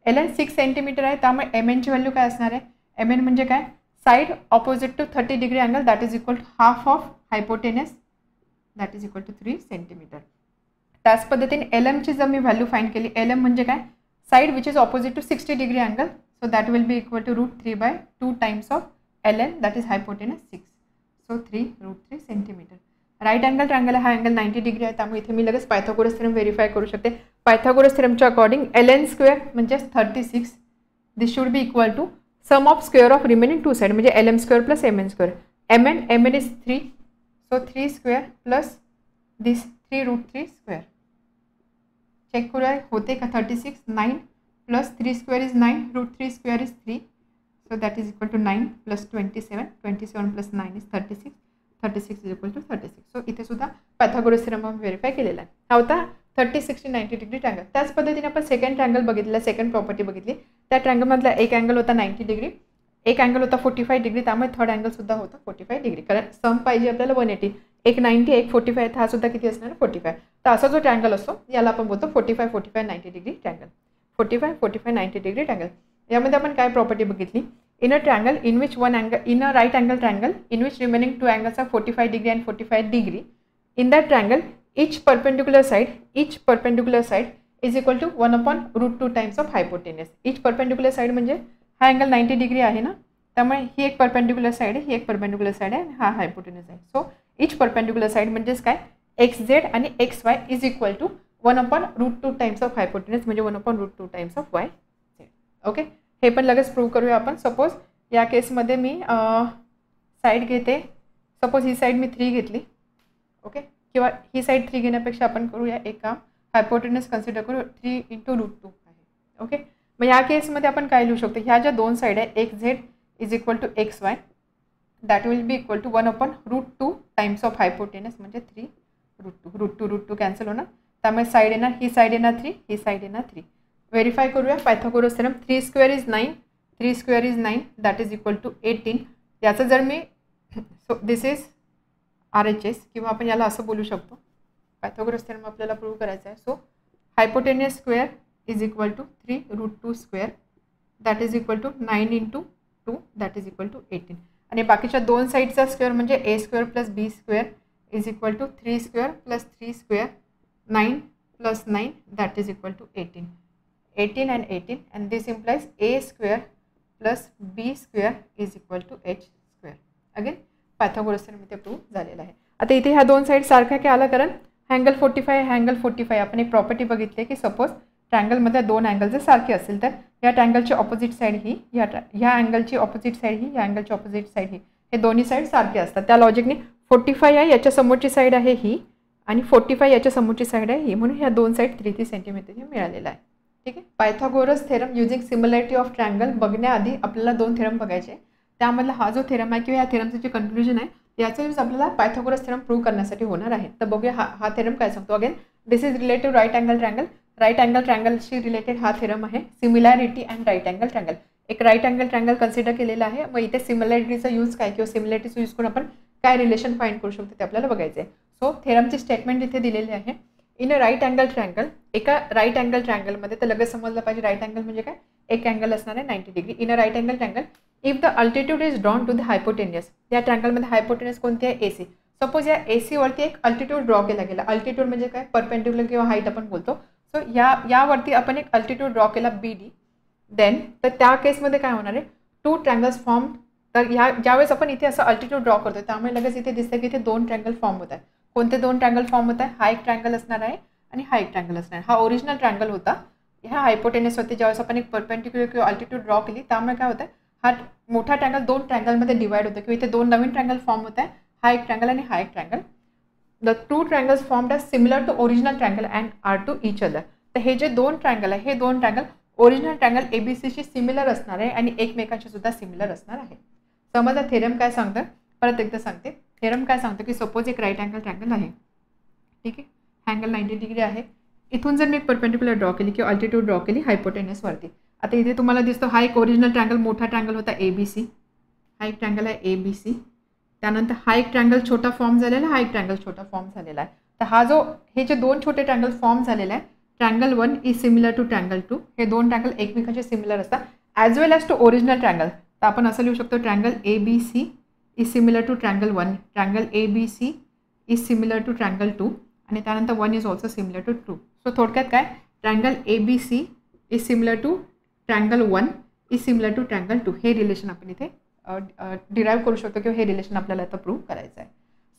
ln 6 सेंटीमीटर आहे, त्यामुळे mn ची व्हॅल्यू काय असणार आहे, mn म्हणजे काय, side opposite to 30 degree angle that is equal to half of hypotenuse that is equal to 3 centimetre. त्याच पद्धतीने lm ची जर मी व्हॅल्यू फाइंड केली, lm म्हणजे काय, side which is opposite to 60 degree angle, so that will be equal to √3/2 times of ln that is hypotenuse 6. So 3√3 centimetre. Right angle triangle हा angle 90 degree आहे, त्यामुळे इथे मी लगेच पायथागोरस थेरम व्हेरीफाय करू शकते. पायथागोरस थेरमच्या अकॉर्डिंग ln स्क्वेअर म्हणजे 36, this should be equal to sum of square of remaining 2 side म्हणजे lm square plus mn square. mn is 3, so 3 square plus this 3√3 square. Check करूया होते का, 36, 9 plus 3 square is 9, √3 square is 3. So that is equal to 9 plus 27. 27 plus 9 is 36. 36 is equal to 36. So इथे सुद्धा Pythagoras theorem आपण verify केलेला आहे. हा होता 30, 60, 90 डिग्री ट्रँगल. त्याच पद्धतीने आपण सेकंड ट्रँगल बघितला, सेकंड प्रॉपर्टी बघितली. त्या ट्रँगलमधला एक अँगल होता 90 डिग्री, एक अँगल होता 45 डिग्री, त्यामुळे थर्ड अँगल सुद्धा होता 45 डिग्री. कारण सम पाहिजे आपल्याला 180. एक 90 एक 45, हा सुद्धा किती असणार 45. तर असा जो ट्रँगल असतो याला आपण बोलतो 45, 45, 90 डिग्री ट्रँगल. 45, 45, 90 degree triangle. यामध्ये आपण काय प्रॉपर्टी बघितली? In a triangle in which one angle in a right angle triangle in which remaining two angles are 45 degree and 45 degree. In that triangle each perpendicular side is equal to 1/√2 times of hypotenuse. each perpendicular side म्हणजे हा angle 90 degree आहे ना, त्यामुळे ही एक perpendicular side आहे, ही एक perpendicular side आहे आणि हा हायपोटेन्यूज आहे. सो each परपेंडिक्युलर साइड म्हणजेच काय XZ आणि XY is equal to 1/√2 times of hypotenuse म्हणजे 1/√2 टाइम्स ऑफ YZ. ओके, हे पण लगेच प्रूव्ह करूया आपण. सपोज या केसमध्ये मी साईड घेते, सपोज ही साईड मी 3 घेतली. ओके, किंवा ही साईड 3 घेण्यापेक्षा आपण करूया एक काम, हायपोटेन्यूज कन्सिडर करू 3 × √2 आहे. ओके, मग या केसमध्ये आपण काय लिहू शकतो? ह्या ज्या दोन साईड आहे XZ is equal to XY that will be equal to 1/√2 times of hypotenuse म्हणजे 3√2. √2 कॅन्सल होणार, त्यामुळे साईड येणार, ही साईड येणार 3, ही साईड येणार 3. व्हेरीफाय करूया Pythagoras theorem. 3² is 9, 3² is 9 that is equal to 18. याचं जर मी सो दिस इज RHS किंवा आपण याला असं बोलू शकतो, पायथागोरस थेरम आपल्याला प्रूव्ह करायचा आहे. So hypotenuse square is equal to 3√2 square that is equal to 9 × 2 that is equal to 18. आणि बाकीच्या दोन साईडचा स्क्वेअर म्हणजे A² + B² is equal to 3² + 3² 9 + 9 that is equal to 18. 18 and 18 and this implies A² + B² is equal to H². Again Pythagoras theorem इथे prove झालेला आहे. आता इथे ह्या दोन साईड सारख्या काय आला, कारण अँगल 45 अँगल 45 आपण एक प्रॉपर्टी बघितली की सपोज ट्रँगलमधल्या दोन अँगल जर सारखे असेल तर या ट्रँगलची ऑपोजिट साईड ही, ह्या अँगलची ऑपोजिट साईड ही, या अँगलची ऑपोजिट साईड ही, हे दोन्ही साईड सारखे असतात. त्या लॉजिकने 45 आहे याच्या समोरची साईड आहे ही आणि 45 याच्या समोरची साईड आहे ही, म्हणून ह्या दोन साईड 3 सेंटीमीटर मिळालेला आहे. ठीक आहे. Pythagoras theorem using similarity of triangle बघण्याआधी आपल्याला दोन थेरम बघायचे. त्यामधला हा जो थेरम आहे किंवा या थेरमचं जे कन्क्लुजन आहे याचा यूज आपल्याला पायथागोरस थेरम प्रूव्ह करण्यासाठी होणार आहे. तर बघूया हा थेरम काय सांगतो. Again this is relative right angle triangle. Right angle ट्रँगलशी रिलेटेड हा थेरम आहे. Similarity and right angle triangle. एक राईट अँगल ट्रँगल कन्सिडर केलेला आहे. मग इथे सिमिलॅरिटीचा यूज काय किंवा सिमिलॅरिटीचा यूज करून आपण काय रिलेशन फाइंड करू शकतो ते आपल्याला बघायचं आहे. सो थेरमची स्टेटमेंट इथे दिलेली आहे. In a right angle triangle, एका राईट अँगल ट्रँगलमध्ये तर लगेच समजलं पाहिजे राईट अँगल म्हणजे काय, एक अँगल असणार आहे 90 degree. In a right angle triangle if the altitude is drawn to the hypotenuse. या ट्रँगलमध्ये हायपोटेन्यूज कोणती आहे? AC. सपोज या AC वरती एक अल्टिट्यूड ड्रॉ केला गेला. अल्टिट्यूड म्हणजे काय, परपेंडिक्युलर किंवा हाईट आपण बोलतो. सो यावरती आपण एक अल्टिट्यूड ड्रॉ केला BD. देन तर त्या केसमध्ये काय होणार आहे, 2 ट्रँगल्स फॉर्म. तर ज्यावेळेस आपण इथे असं अल्टिट्यूड ड्रॉ करतो त्यामुळे लगेच इथे दिसतं की इथे 2 ट्रँगल फॉर्म होत आहे. कोणते 2 ट्रँगल फॉर्म होत आहे? हा एक ट्रँगल असणार आहे आणि हा एक ट्रँगल असणार आहे. हा ओरिजिनल ट्रँगल होता. ह्या हायपोटेन्यूजवरती ज्यावेळेस आपण एक परपेंडिक्युलर किंवा अल्टिट्यूड ड्रॉ केली त्यामुळे काय होतं, हा मोठा ट्रँगल 2 ट्रँगलमध्ये डिवाइड होतो किंवा इथे 2 नवीन ट्रँगल फॉर्म होत आहे. हा एक ट्रँगल आणि हा एक triangle. The 2 triangles formed are similar to original triangle and are to each other. तर हे जे 2 ट्रँगल आहे हे 2 ट्रँगल ओरिजिनल ट्रँगल ABCशी सिमिलर असणार आहे आणि एकमेकांशी सुद्धा सिमिलर असणार आहे. समजा थेरम काय सांगतं, परत एकदा सांगते. थेरम काय सांगतं की सपोज एक राईट अँगल ट्रँगल आहे. ठीक आहे, अँगल 90 डिग्री आहे. इथून जर मी एक परपेंडिक्युलर ड्रॉ केली किंवा अल्टिट्यूड ड्रॉ केली हायपोटेन्यूजवरती. आता इथे तुम्हाला दिसतो हा एक ओरिजिनल ट्रँगल मोठा ट्रँगल होता ABC. हा एक ट्रँगल आहे ABC. त्यानंतर हा एक ट्रँगल छोटा फॉर्म झालेला, हा एक ट्रँगल छोटा फॉर्म झालेला आहे. तर हे जे 2 छोटे ट्रँगल फॉर्म झालेले आहे, triangle 1 is similar to triangle 2. हे 2 ट्रँगल एकमेकांचे सिमिलर असतात as well as to original triangle. तर आपण असं लिहू शकतो triangle ABC is similar to triangle 1. Triangle ABC is similar to triangle 2 आणि त्यानंतर 1 is also similar to 2. So थोडक्यात काय, triangle ABC is similar to triangle 1 is similar to triangle 2. हे रिलेशन आपण इथे डिराईव्ह करू शकतो किंवा हे रिलेशन आपल्याला आता प्रूव्ह करायचं आहे.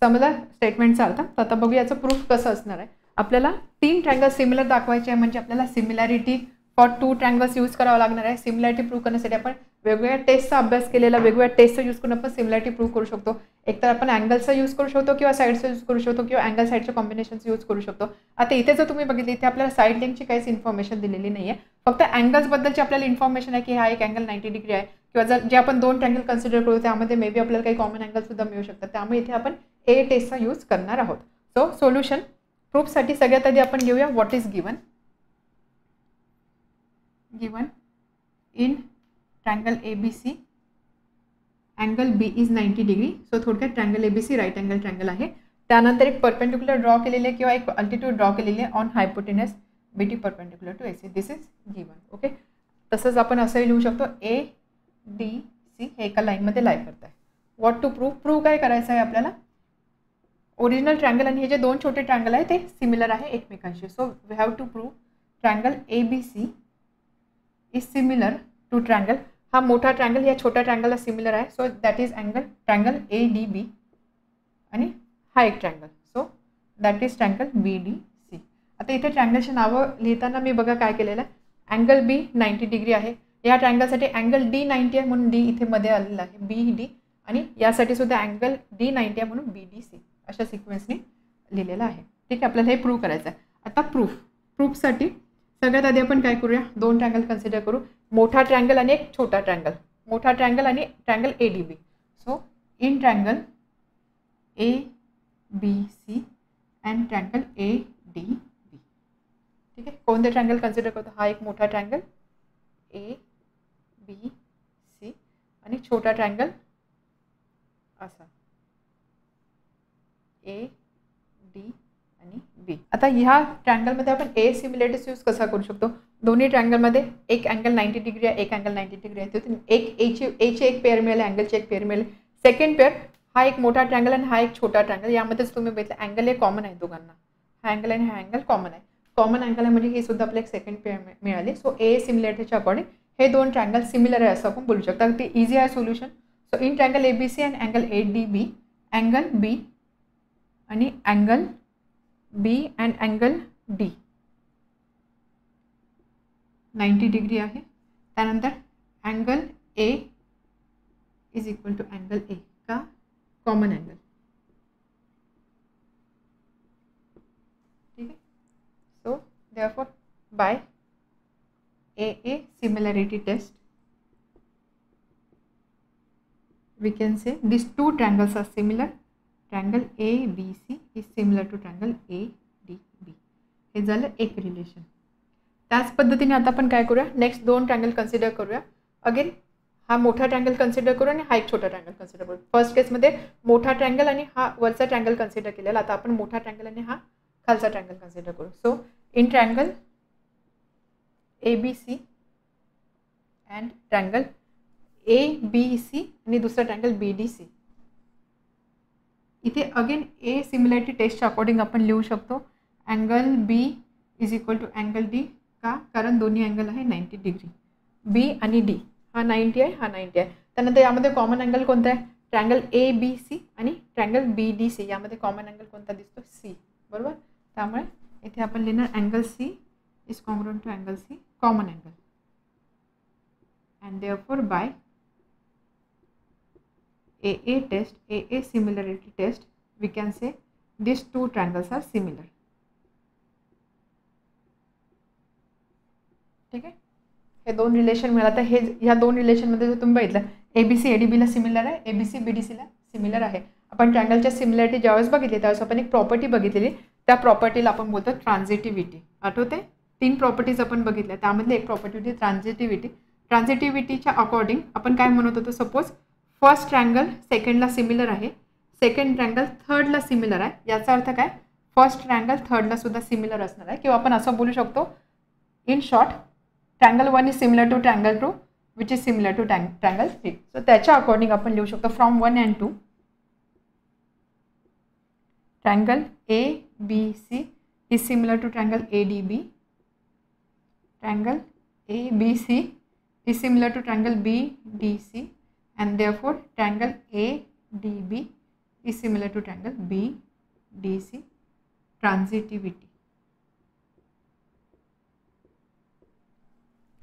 समजा स्टेटमेंटचा अर्थ. तर आता बघूया याचं प्रूफ कसं असणार आहे. आपल्याला 3 ट्रँगल सिमिलर दाखवायचे आहे म्हणजे आपल्याला सिमिलॅरिटी फॉर 2 ट्रँगल्स यूज करावं लागणार आहे. सिमिलॅरिटी प्रूव्ह करण्यासाठी आपण वेगवेगळ्या टेस्टचा अभ्यास केलेला, वेगवेगळ्या टेस्टचा यूज करून आपण सिमिलॅरिटी प्रूव्ह करू शकतो. एकतर आपण अँगलचा यूज करू शकतो किंवा साईडचा यूज करू शकतो किंवा अँगल साईडच्या कॉम्बिनेशनचा यूज करू शकतो. आता इथे जर तुम्ही बघितली इथे आपल्याला साईड लेंथची काहीच इन्फॉर्मेशन दिलेली नाही आहे. फक्त अँगल्सबद्दलची आपल्याला इन्फॉर्मेशन आहे की हा एक अँगल 90 डिग्री आहे, किंवा जर जे आपण दोन ट्रँगल कन्सिडर करू त्यामध्ये मे बी आपल्याला काही कॉमन अँगलसुद्धा मिळू शकतात. त्यामुळे इथे आपण ए टेस्टचा यूज करणार आहोत. सो सोल्युशन प्रूफसाठी सगळ्यात आधी आपण घेऊया what is given. Given in triangle ABC angle B is 90 degree. So थोडक्यात triangle ABC right angle triangle आहे. त्यानंतर एक परपेंडिक्युलर ड्रॉ केलेले किंवा एक अल्टिट्यूड ड्रॉ केलेले on hypotenuse BD perpendicular to AC. This is given. Okay, तसंच आपण असंही लिहू शकतो ADC हे एका लाईनमध्ये लाय करत आहे. What to prove. प्रूव्ह काय करायचं आहे आपल्याला. ओरिजिनल ट्रँगल आणि हे जे दोन छोटे ट्रँगल आहे ते सिमिलर आहे एकमेकांशी. So we have to prove triangle ABC is similar to triangle. हा मोठा ट्रँगल या छोट्या ट्रँगलला सिमिलर आहे. So that is triangle ADB आणि हा एक triangle. So that is triangle BDC. आता इथे ट्रँगलची नावं लिहिताना मी बघा काय केलेलं आहे. अँगल B 90 डिग्री आहे. या ट्रँगलसाठी अँगल D 90 आहे म्हणून D इथे मध्ये आलेला आहे BD आणि यासाठी सुद्धा अँगल D 90 आहे म्हणून BDC अशा सिक्वेन्सने लिहिलेलं आहे. ठीक आहे, आपल्याला हे प्रूव्ह करायचं आहे. आता प्रूफसाठी सगळ्यात आधी आपण काय करूया, दोन ट्रँगल कन्सिडर करू. मोठा ट्रँगल आणि एक छोटा ट्रँगल. मोठा ट्रँगल आणि triangle ADB. So in triangle ABC and triangle ADB. ठीक आहे, कोणते ट्रँगल कन्सिडर करतो. हा एक मोठा ट्रँगल ABC आणि छोटा ट्रँगल असा AD आणि B. आता ह्या ट्रँगलमध्ये आपण A सिम्युलेटर्स यूज कसा करू शकतो. दोन्ही ट्रँगलमध्ये एक अँगल 90 डिग्री आहे, एक अँगल 90 डिग्री आहे. तिथून एक एची एक पेअर मिळेल, अँगलची एक पेअर मिळेल. सेकंड पेअर हा एक मोठा ट्रँगल आणि हा एक छोटा ट्रँगल. यामध्येच तुम्ही बघितलं अँगल हे कॉमन आहे दोघांना. हा अँगल आणि हा अँगल कॉमन आहे. कॉमन अँगल आहे म्हणजे ही सुद्धा आपल्याला एक सेकंड पेअर मिळाली. सो A सिम्युलेटरच्या अकॉर्डिंग हे दोन ट्रँगल सिमिलर आहे असं आपण बोलू शकता. ते इझी आहे solution. So in triangle ABC and angle ADB angle B आणि angle B and angle D 90 degree आहे. त्यानंतर angle A is equal to angle A का कॉमन अँगल. ठीक आहे. So therefore by AA similarity test we can say these two triangles are similar. Triangle ABC is similar to triangle ADB. हे झालं एक relation. त्याच पद्धतीने आता आपण काय करूया, नेक्स्ट दोन ट्रँगल कन्सिडर करूया. अगेन हा मोठा ट्रँगल कन्सिडर करू आणि हा एक छोटा ट्रँगल कन्सिडर करू. फर्स्ट केसमध्ये मोठा ट्रँगल आणि हा वरचा ट्रँगल कन्सिडर केलेला. आता आपण मोठा ट्रँगल आणि हा खालचा ट्रँगल कन्सिडर करू. So in triangle ABC and triangle ABC आणि दुसरा ट्रँगल BDC. इथे अगेन A सिमिलॅरिटी टेस्टच्या अकॉर्डिंग आपण लिहू शकतो angle B is equal to angle D का, कारण दोन्ही अँगल आहे 90 डिग्री. B आणि D हा 90 आहे, हा 90 आहे. त्यानंतर यामध्ये कॉमन अँगल कोणता आहे, ट्रँगल ABC आणि ट्रँगल BDC. यामध्ये कॉमन अँगल कोणता दिसतो, C. बरोबर. त्यामुळे इथे आपण लिहिणार angle C is congruent to angle C, common angle, and therefore by AA test, AA similarity test, we can say these two triangles are similar. ठीक आहे, हे दोन रिलेशन मिळालं. हे ह्या दोन रिलेशनमध्ये जर तुम्ही बघितलं ABC ADB ला सिमिलर आहे, ABC BDC ला सिमिलर आहे. आपण ट्रँगलच्या सिमिलॅरिटी ज्यावेळेस बघितली त्यावेळेस आपण एक प्रॉपर्टी बघितलेली. त्या प्रॉपर्टीला आपण बोलतो ट्रान्झिटिव्हिटी. आठवते, तीन प्रॉपर्टीज आपण बघितल्या. त्यामधली एक प्रॉपर्टी होती ट्रान्झिटिव्हिटी. ट्रान्झिटिव्हिटीच्या अकॉर्डिंग आपण काय म्हणत होतो, सपोज फर्स्ट ट्रँगल सेकंडला सिमिलर आहे, सेकंड ट्रँगल थर्डला सिमिलर आहे. याचा अर्थ काय, फर्स्ट ट्रँगल थर्डला सुद्धा सिमिलर असणार आहे. किंवा आपण असं बोलू शकतो in short triangle 1 is similar to triangle 2 which is similar to triangle 3. So त्याच्या अकॉर्डिंग आपण लिहू शकतो from 1 and 2 triangle ABC is similar to triangle ADB. Triangle ABC is similar to triangle BDC, and therefore triangle ADB is similar to triangle BDC. Transitivity.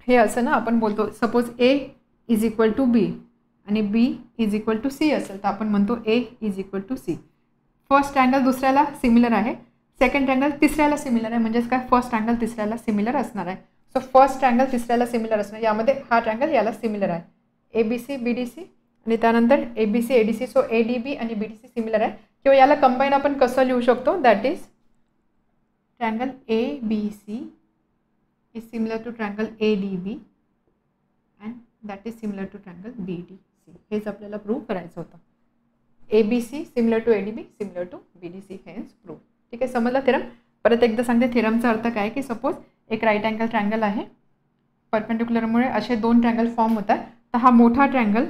हे असं ना आपण बोलतो, suppose A is equal to B आणि B is equal to C असेल तर आपण म्हणतो A is equal to C. First triangle दुसऱ्याला सिमिलर आहे, सेकंड ट्रँगल तिसऱ्याला सिमिलर आहे. म्हणजेच काय, फर्स्ट ट्रँगल तिसऱ्याला सिमिलर असणार आहे. सो फर्स्ट ट्रँगल तिसऱ्याला सिमिलर असणार, यामध्ये हा ट्रँगल याला सिमिलर आहे. ABC BDC आणि त्यानंतर ABC ADC. सो ADB आणि BDC सिमिलर आहे किंवा याला कंबाईन आपण कसं लिहू शकतो, that is triangle ABC is similar to triangle ADB and that is similar to triangle BDC. हेच आपल्याला प्रूव्ह करायचं होतं. ABC similar to ADB similar to BDC, हेच प्रूव्ह. ठीक आहे, समजला थेरम. परत एकदा सांगते थेरमचा अर्थ काय की सपोज एक राईट अँगल ट्रायंगल आहे, परपेंडिक्युलरमुळे असे दोन ट्रायंगल फॉर्म होतात. तर हा मोठा ट्रायंगल,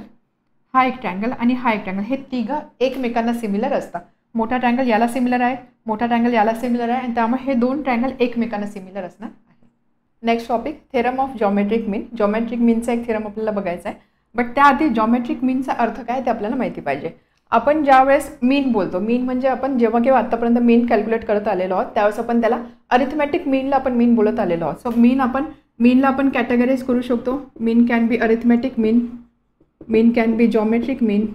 हा एक ट्रायंगल आणि हा एक ट्रायंगल, हे तिघं एकमेकांना सिमिलर असतात. मोठा ट्रायंगल याला सिमिलर आहे, मोठा ट्रायंगल याला सिमिलर आहे आणि त्यामुळे हे दोन ट्रायंगल एकमेकांना सिमिलर असणार आहे. Next topic theorem of geometric mean. Geometric मीनचा एक थेरम आपल्याला बघायचा आहे, बट त्याआधी जॉमेट्रिक मीनचा अर्थ काय ते आपल्याला माहिती पाहिजे. आपण ज्यावेळेस मीन बोलतो, मीन म्हणजे आपण जेव्हा केव्हा आत्तापर्यंत मीन कॅल्क्युलेट करत आलेलो आहोत त्यावेळेस आपण त्याला अरिथमॅटिक मीनला आपण मीन बोलत आलेलो आहोत. सो मीनला आपण कॅटेगराईज करू शकतो. Mean can be arithmetic mean, mean can be geometric mean,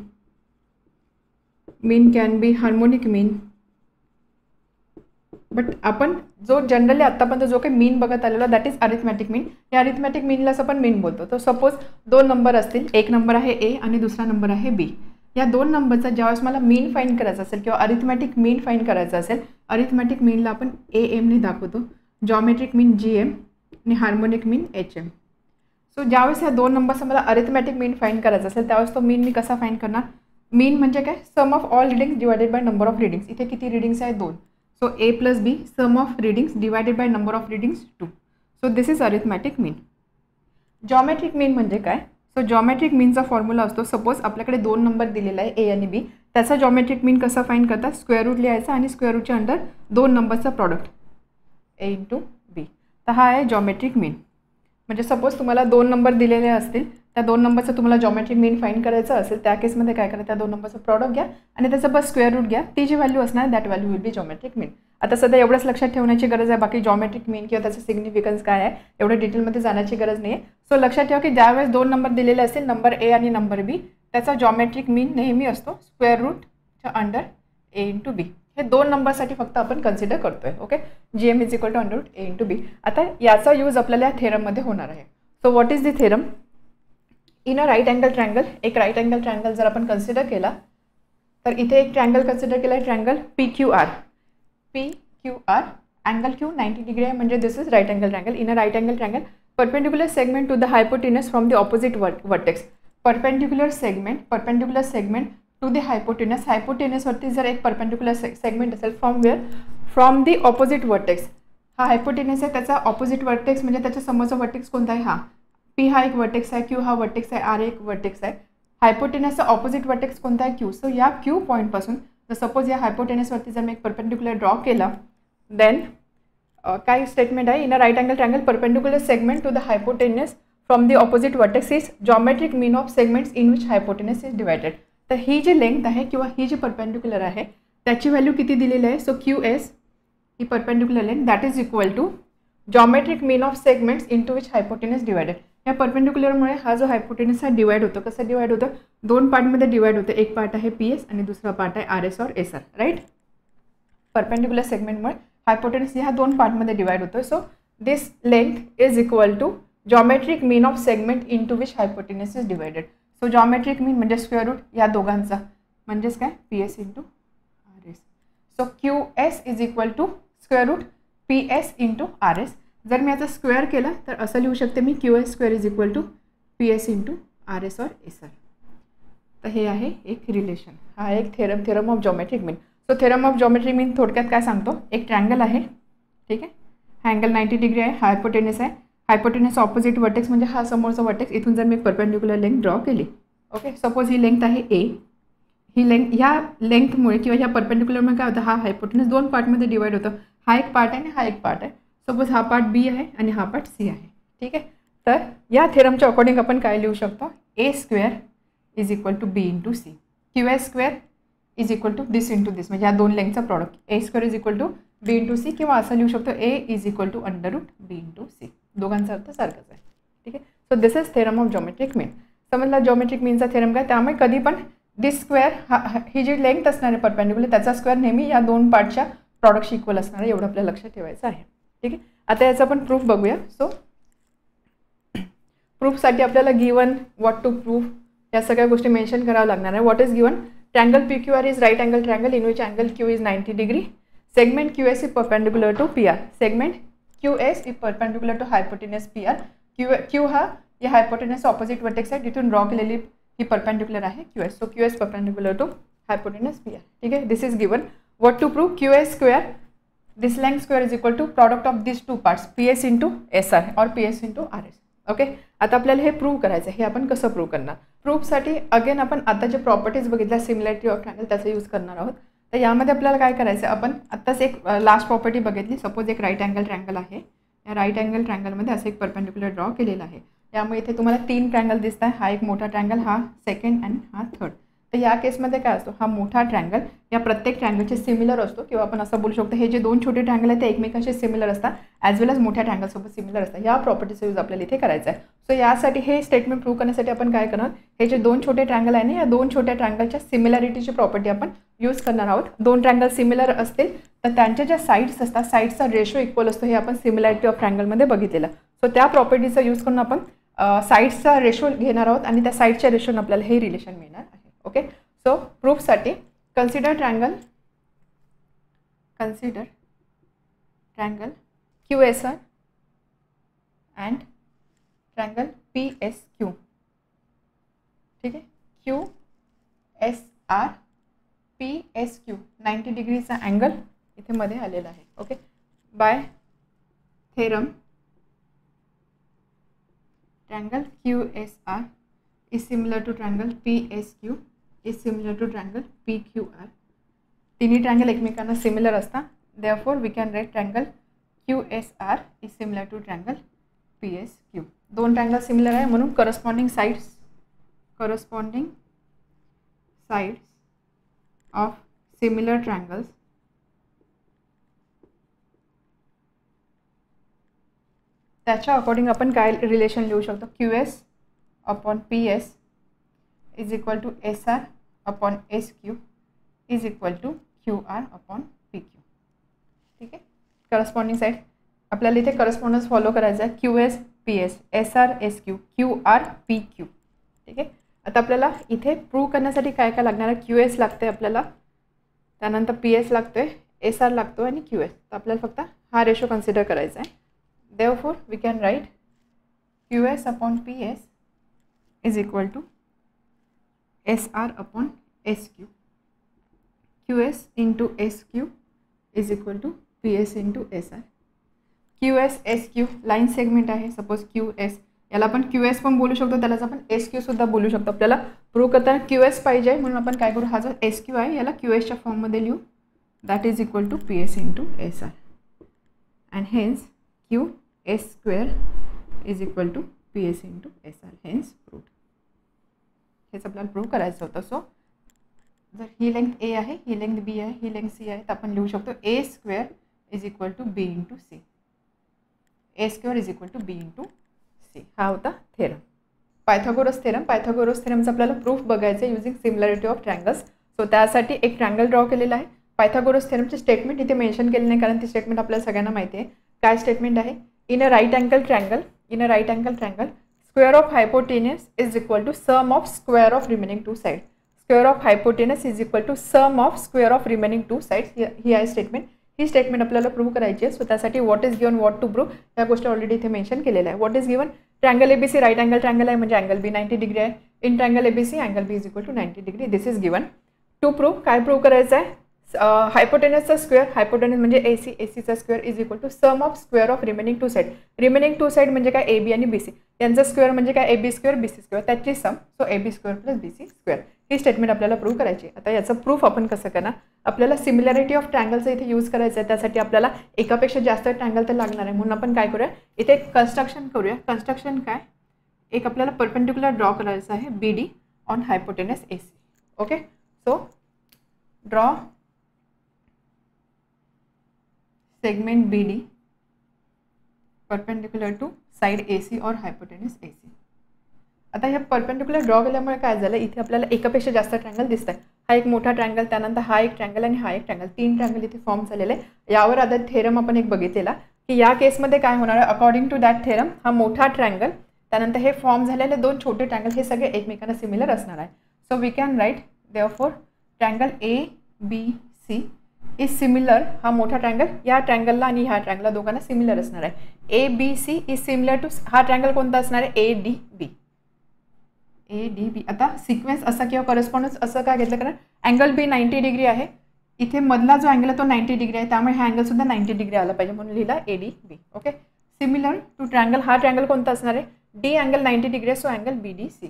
mean can be harmonic mean. But आपण जो जनरली आत्तापर्यंत जो काही मीन बघत आलेलो दॅट इज अरिथमॅटिक मीन. या अरिथमॅटिक मीनलाच आपण मीन बोलतो. तर सपोज दोन नंबर असतील, एक नंबर आहे A आणि दुसरा नंबर आहे B. या दोन नंबरचा ज्यावेळेस मला मीन फाइंड करायचा असेल किंवा अरिथमॅटिक मीन फाइंड करायचा असेल, अरिथमॅटिक मीनला आपण AM ने दाखवतो, जॉमेट्रिक मीन GM आणि हार्मोनिक मीन HM. सो ज्यावेळेस ह्या दोन नंबरचा मला अरिथमॅटिक मीन फाइंड करायचा असेल त्यावेळेस तो मीन मी कसा फाइंड करणार. मीन म्हणजे काय, sum of all readings divided by number of readings. इथे किती रिडिंग्स आहेत, 2. So A + B sum of readings divided by number of readings 2. So this is arithmetic mean. Geometric mean म्हणजे काय, सो जॉमेट्रिक मीनचा formula असतो, suppose आपल्याकडे दोन number दिलेला आहे A आणि B, त्याचा जॉमेट्रिक मीन कसा फाइंड करतात, स्क्वेअर रूट लिहायचा आणि स्क्वेअर रूटच्या अंडर दोन नंबरचा प्रॉडक्ट A × B. तर हा आहे जॉमेट्रिक मीन. म्हणजे सपोज तुम्हाला दोन नंबर दिलेले असतील, त्या दोन नंबरचं तुम्हाला जॉमेट्रिक मीन फाइंड करायचं असेल, त्या केसमध्ये काय करा, त्या दोन नंबरचं प्रॉडक्ट घ्या आणि त्याचं बस स्क्वेअर रूट घ्या. ती जी व्हॅल्यू असणार that value will be geometric mean. आता सध्या एवढंच लक्षात ठेवण्याची गरज आहे, बाकी जॉमेट्रिक मीन किंवा त्याचं सिग्निफिकन्स काय आहे एवढं डिटेलमध्ये जाण्याची गरज नाही आहे. सो लक्षात ठेवा की ज्यावेळेस दोन नंबर दिलेले असतील, नंबर A आणि नंबर B, त्याचा जॉमेट्रिक मीन नेहमी असतो स्क्वेअर रूटच्या अंडर A × B. हे दोन नंबरसाठी फक्त आपण कन्सिडर करतोय. Okay, GM = √A × B. आता याचा यूज आपल्याला या थेरममध्ये होणार आहे. So what is the theorem. In a right angle triangle, एक राईट अँगल ट्रायंगल जर आपण कन्सिडर केला तर इथे एक ट्रायंगल कन्सिडर केला आहे, triangle PQR. PQR angle Q 90 degree आहे, म्हणजे this is right angle triangle. In a right angle triangle perpendicular segment to the hypotenuse from the opposite vertex. Perpendicular segment to the hypotenuse. हायपोटेनसवरती जर एक perpendicular segment असेल from the opposite vertex. हा hypotenuse आहे, त्याचा opposite vertex म्हणजे त्याच्या समोरचा वर्टेक्स कोणता आहे, हा P हा एक वर्टेक्स आहे, Q हा वर्टेक्स आहे, R एक वर्टेक्स आहे. हायपोटेनसचा ऑपोजिट वर्टेक्स कोणता आहे, Q. सो या Q पॉईंटपासून तर सपोज या हायपोटेनसवरती जर मी एक परपेंडिक्युलर ड्रॉ केला, देन काय स्टेटमेंट आहे, in a right angle triangle perpendicular segment to the hypotenuse from the opposite vertex is geometric mean of segments in which hypotenuse is divided. तर ही जी लेंथ आहे किंवा ही जी परपेंडिक्युलर आहे त्याची व्हॅल्यू किती दिलेली आहे. सो QS ही perpendicular length that is equal to geometric mean of segments into which hypotenuse divided. या परपेंडिक्युलरमुळे हा जो हायपोटेनस हा डिवाइड होतो. कसं डिवाइड होतं, दोन पार्टमध्ये डिवाइड होतं. एक पार्ट आहे PS आणि दुसरा पार्ट आहे RS और SR. राईट, परपेंडिक्युलर सेगमेंटमुळे हायपोटेनस ह्या दोन पार्टमध्ये डिवाइड होतो. So this length is equal to geometric mean of segment into which hypotenuse is divided. So geometric mean म्हणजे स्क्वेअर रूट या दोघांचा, म्हणजेच काय PS × RS. So QS is equal to square root PS × RS. जर मी याचा square केला तर असं लिहू शकते मी, QS² is equal to PS × RS और SR. तर हे आहे एक रिलेशन, हा एक theorem of geometric mean. So theorem of geometric mean थोडक्यात काय सांगतो, एक ट्रायंगल आहे, ठीक आहे, हा अँगल 90 डिग्री आहे, हायपोटेनस आहे, हायपोटेनस ऑपोजिट वर्टेक्स म्हणजे हा समोरचा वर्टेक्स, इथून जर मी परपेंडिक्युलर लेंथ ड्रॉ केली. ओके, सपोज ही लेंथ आहे A. ही लेंथ, ह्या लेंथमुळे किंवा ह्या परपेंडिक्युलरमुळे काय होतं, हा हायपोटेनस दोन पार्टमध्ये डिवाइड होतं. हा एक पार्ट आहे आणि हा एक पार्ट आहे. सपोज हा पार्ट B आहे आणि हा पार्ट C आहे. ठीक आहे, तर या थेरमच्या अकॉर्डिंग आपण काय लिहू शकतो, A² is equal to B × C. QS² is equal to this into this, म्हणजे या दोन लेंथचा product. A² is equal to B × C किंवा असं लिहू शकतो A is equal to √B × C. दोघांचा अर्थ सारखाच आहे. ठीक आहे, so this is theorem of geometric mean. समजला जॉमेट्रिक मीनचा थेरम काय, त्यामुळे कधी पण दिस स्क्वेअर ही जी लेंथ असणार आहे परपेंडिक्युलर त्याचा स्क्वेअर नेहमी या दोन पार्टच्या प्रॉडक्टशी इक्वल असणार आहे, एवढं आपल्याला लक्षात ठेवायचं आहे. ठीक आहे, आता याचा आपण प्रूफ बघूया. सो प्रूफसाठी आपल्याला गिवन, व्हॉट टू प्रूफ या सगळ्या गोष्टी मेन्शन करावं लागणार आहे. What is given? Triangle PQR is right angle triangle in which angle Q is 90 degree. Segment QS is perpendicular to PR. Segment QS is perpendicular to hypotenuse PR. Q हा या hypotenuse opposite vertex आहे, जिथून draw केलेली ही perpendicular आहे QS. So QS perpendicular to hypotenuse PR. ठीक आहे, this is given. What to proof? QS square this length square is equal to product of this two parts PS into SR और PS into RS. Okay, आता आपल्याला हे prove करायचं आहे. हे आपण कसं प्रूव्ह करणार? प्रूफसाठी अगेन आपण आता जे प्रॉपर्टीज बघितल्या सिमिलॅरिटी ऑफ ट्रँगल त्याचा यूज करणार आहोत. तर यामध्ये आपल्याला काय करायचं आहे? आपण आत्ताच एक लास्ट प्रॉपर्टी बघितली. सपोज एक राईट अँगल ट्रँगल आहे. या राईट अँगल ट्रँगलमध्ये असं एक परपेंडिक्युलर ड्रॉ केलेला आहे. त्यामुळे इथे तुम्हाला 3 ट्रँगल दिसत आहे. हा एक मोठा ट्रँगल, हा सेकंड आणि हा थर्ड. तर या केसमध्ये काय असतो? हा मोठा ट्रँगल या प्रत्येक ट्रँगलचे सिमिलर असतो, किंवा आपण असं बोलू शकतो हे जे 2 छोटे ट्रँगल आहेत ते एकमेकांशी सिमिलर असतात, ॲज वेल एज मोठ्या ट्रँगलसोबत सिमिलर असतात. या प्रॉपर्टीचा यूज आपल्याला इथे करायचा आहे. सो यासाठी हे स्टेटमेंट प्रूव्ह करण्यासाठी आपण काय करणार? हे जे 2 छोटे ट्रँगल आहे ना, या 2 छोट्या ट्रँगलच्या सिमिलॅरिटीची प्रॉपर्टी आपण यूज करणार आहोत. 2 ट्रँगल सिमिलर असतील तर त्यांच्या ज्या साईड्स असतात, साईड्सचा रेशो इक्वल असतो. हे आपण सिमिलॅरिटी ऑफ ट्रँगलमध्ये बघितलेलं. सो त्या प्रॉपर्टीचा यूज करून आपण साईड्सचा रेशो घेणार आहोत आणि त्या साईडच्या रेशोने आपल्याला हे रिलेशन मिळणार आहे. ओके, सो प्रूफसाठी consider triangle QSR and triangle PSQ. ठीक आहे, QSR PSQ 90 डिग्रीचा अँगल इथे मध्ये आलेला आहे. Okay, by theorem triangle QSR is similar to triangle PSQ is similar to triangle PQR. तिन्ही ट्रँगल एकमेकांना सिमिलर असतात. therefore we can write triangle QSR is similar to triangle PSQ. 2 triangle similar आहे म्हणून corresponding sides of similar triangles त्याच्या according आपण काय relation लिहू शकतो? QS upon PS is equal to SR upon SQ is equal to QR upon PQ. ठीक आहे, corresponding side आपल्याला इथे करस्पॉन्डन्स फॉलो करायचा आहे. QS PS SR SQ QR PQ. ठीक आहे, आता आपल्याला इथे प्रूव्ह करण्यासाठी काय काय लागणार आहे? QS लागते आपल्याला, त्यानंतर PS लागतोय, SR लागतो आणि QS. तर आपल्याला फक्त हा रेशो कन्सिडर करायचा आहे. therefore we can write QS upon PS is equal to SR upon SQ. QS into SQ is equal to PS into SR. QS SQ line segment आहे. सपोज QS याला आपण QS पण बोलू शकतो, त्यालाच आपण SQ सुद्धा बोलू शकतो. आपल्याला प्रूव्ह करताना QS पाहिजे म्हणून आपण काय करू? हा जो SQ आहे याला QSच्या फॉर्ममध्ये लिहू. That is equal to PS into SR and hence QS square is equal to PS into SR. Hence proved. हेच आपल्याला प्रूव्ह करायचं होतं. सो जर ही लेंथ A आहे, ही लेंथ B आहे, ही लेंथ C आहे, तर आपण लिहू शकतो A square is equal to B into C. A square is equal to B into C. हा होता थेरम, पायथागोरस थेरम. पायथागोरस थेरमचं आपल्याला प्रूफ बघायचं आहे using similarity of triangles. So त्यासाठी एक ट्रँगल ड्रॉ केलेला आहे. पायथागोरस थेरमचे स्टेटमेंट इथे मेन्शन केले नाही, कारण ती स्टेटमेंट आपल्याला सगळ्यांना माहिती आहे. काय स्टेटमेंट आहे? In a right angle triangle square of hypotenuse is equal to sum of square of remaining 2 sides. Square of hypotenuse is equal to sum of square of remaining 2 sides. ही आहे statement. ही statement आपल्याला prove करायची आहे. So त्यासाठी what is given, what to prove या गोष्टी already इथे मेन्शन केलेल्या आहे. What is given? Triangle ABC right angle triangle आहे म्हणजे अँगल B 90 डिग्री आहे. In triangle ABC angle B is equal to 90 degree. This is given. To prove काय prove करायचं आहे? हायपोटेनसचा स्क्वेअर, हायपोटेनस म्हणजे ACचा square is equal to sum of square of remaining 2 side. Remaining 2 side म्हणजे काय? AB आणि BC. यांचा स्क्वेअर म्हणजे काय? AB स्क्वेअर BC स्क्वेअर, त्याची sum. So AB square plus BC square. ही स्टेटमेंट आपल्याला प्रूव्ह करायची. आता याचं प्रूफ आपण कसं करणार? आपल्याला सिमिलॅरिटी ऑफ ट्रँगलचं इथे यूज करायचं आहे. त्यासाठी आपल्याला एकापेक्षा जास्त ट्रँगल तर लागणार आहे. म्हणून आपण काय करूया? इथे कन्स्ट्रक्शन करूया. कन्स्ट्रक्शन काय? एक आपल्याला परपेंडिक्युलर ड्रॉ करायचं आहे BD on hypotenuse AC. Okay, so draw segment BD perpendicular to side AC or hypotenuse AC. आता ह्या परपेंडिक्युलर ड्रॉ केल्यामुळे काय झालं? इथे आपल्याला एकापेक्षा जास्त ट्रँगल दिसत आहे. हा एक मोठा ट्रँगल, त्यानंतर हा एक ट्रँगल आणि हा एक ट्रँगल, 3 ट्रँगल इथे फॉर्म झालेले आहे. यावर आधारित थेरम आपण एक बघितलेला की या केसमध्ये काय होणार आहे? अकॉर्डिंग टू दॅट थेरम हा मोठा ट्रँगल त्यानंतर हे फॉर्म झालेले दोन छोटे ट्रायंगल हे सगळे एकमेकांना सिमिलर असणार आहे. So we can write therefore triangle ABC is similar, हा मोठा ट्रायंगल या ट्रायंगलला आणि ह्या ट्रायंगलला दोघांना सिमिलर असणार आहे. ABC इज सिमिलर टू, हा ट्रायंगल कोणता असणार आहे, ADB. आता सिक्वेन्स असा किंवा करस्पॉन्डन्स असं का घेतलं, कारण अँगल बी 90 डिग्री आहे, इथे मधला जो अँगल आहे तो 90 डिग्री आहे, त्यामुळे हा अँगल सुद्धा 90 डिग्री आला पाहिजे म्हणून लिहिला ADB. Okay, similar to triangle, हा ट्रायंगल कोणता असणार आहे, D अँगल 90 डिग्री आहे, so angle BDC,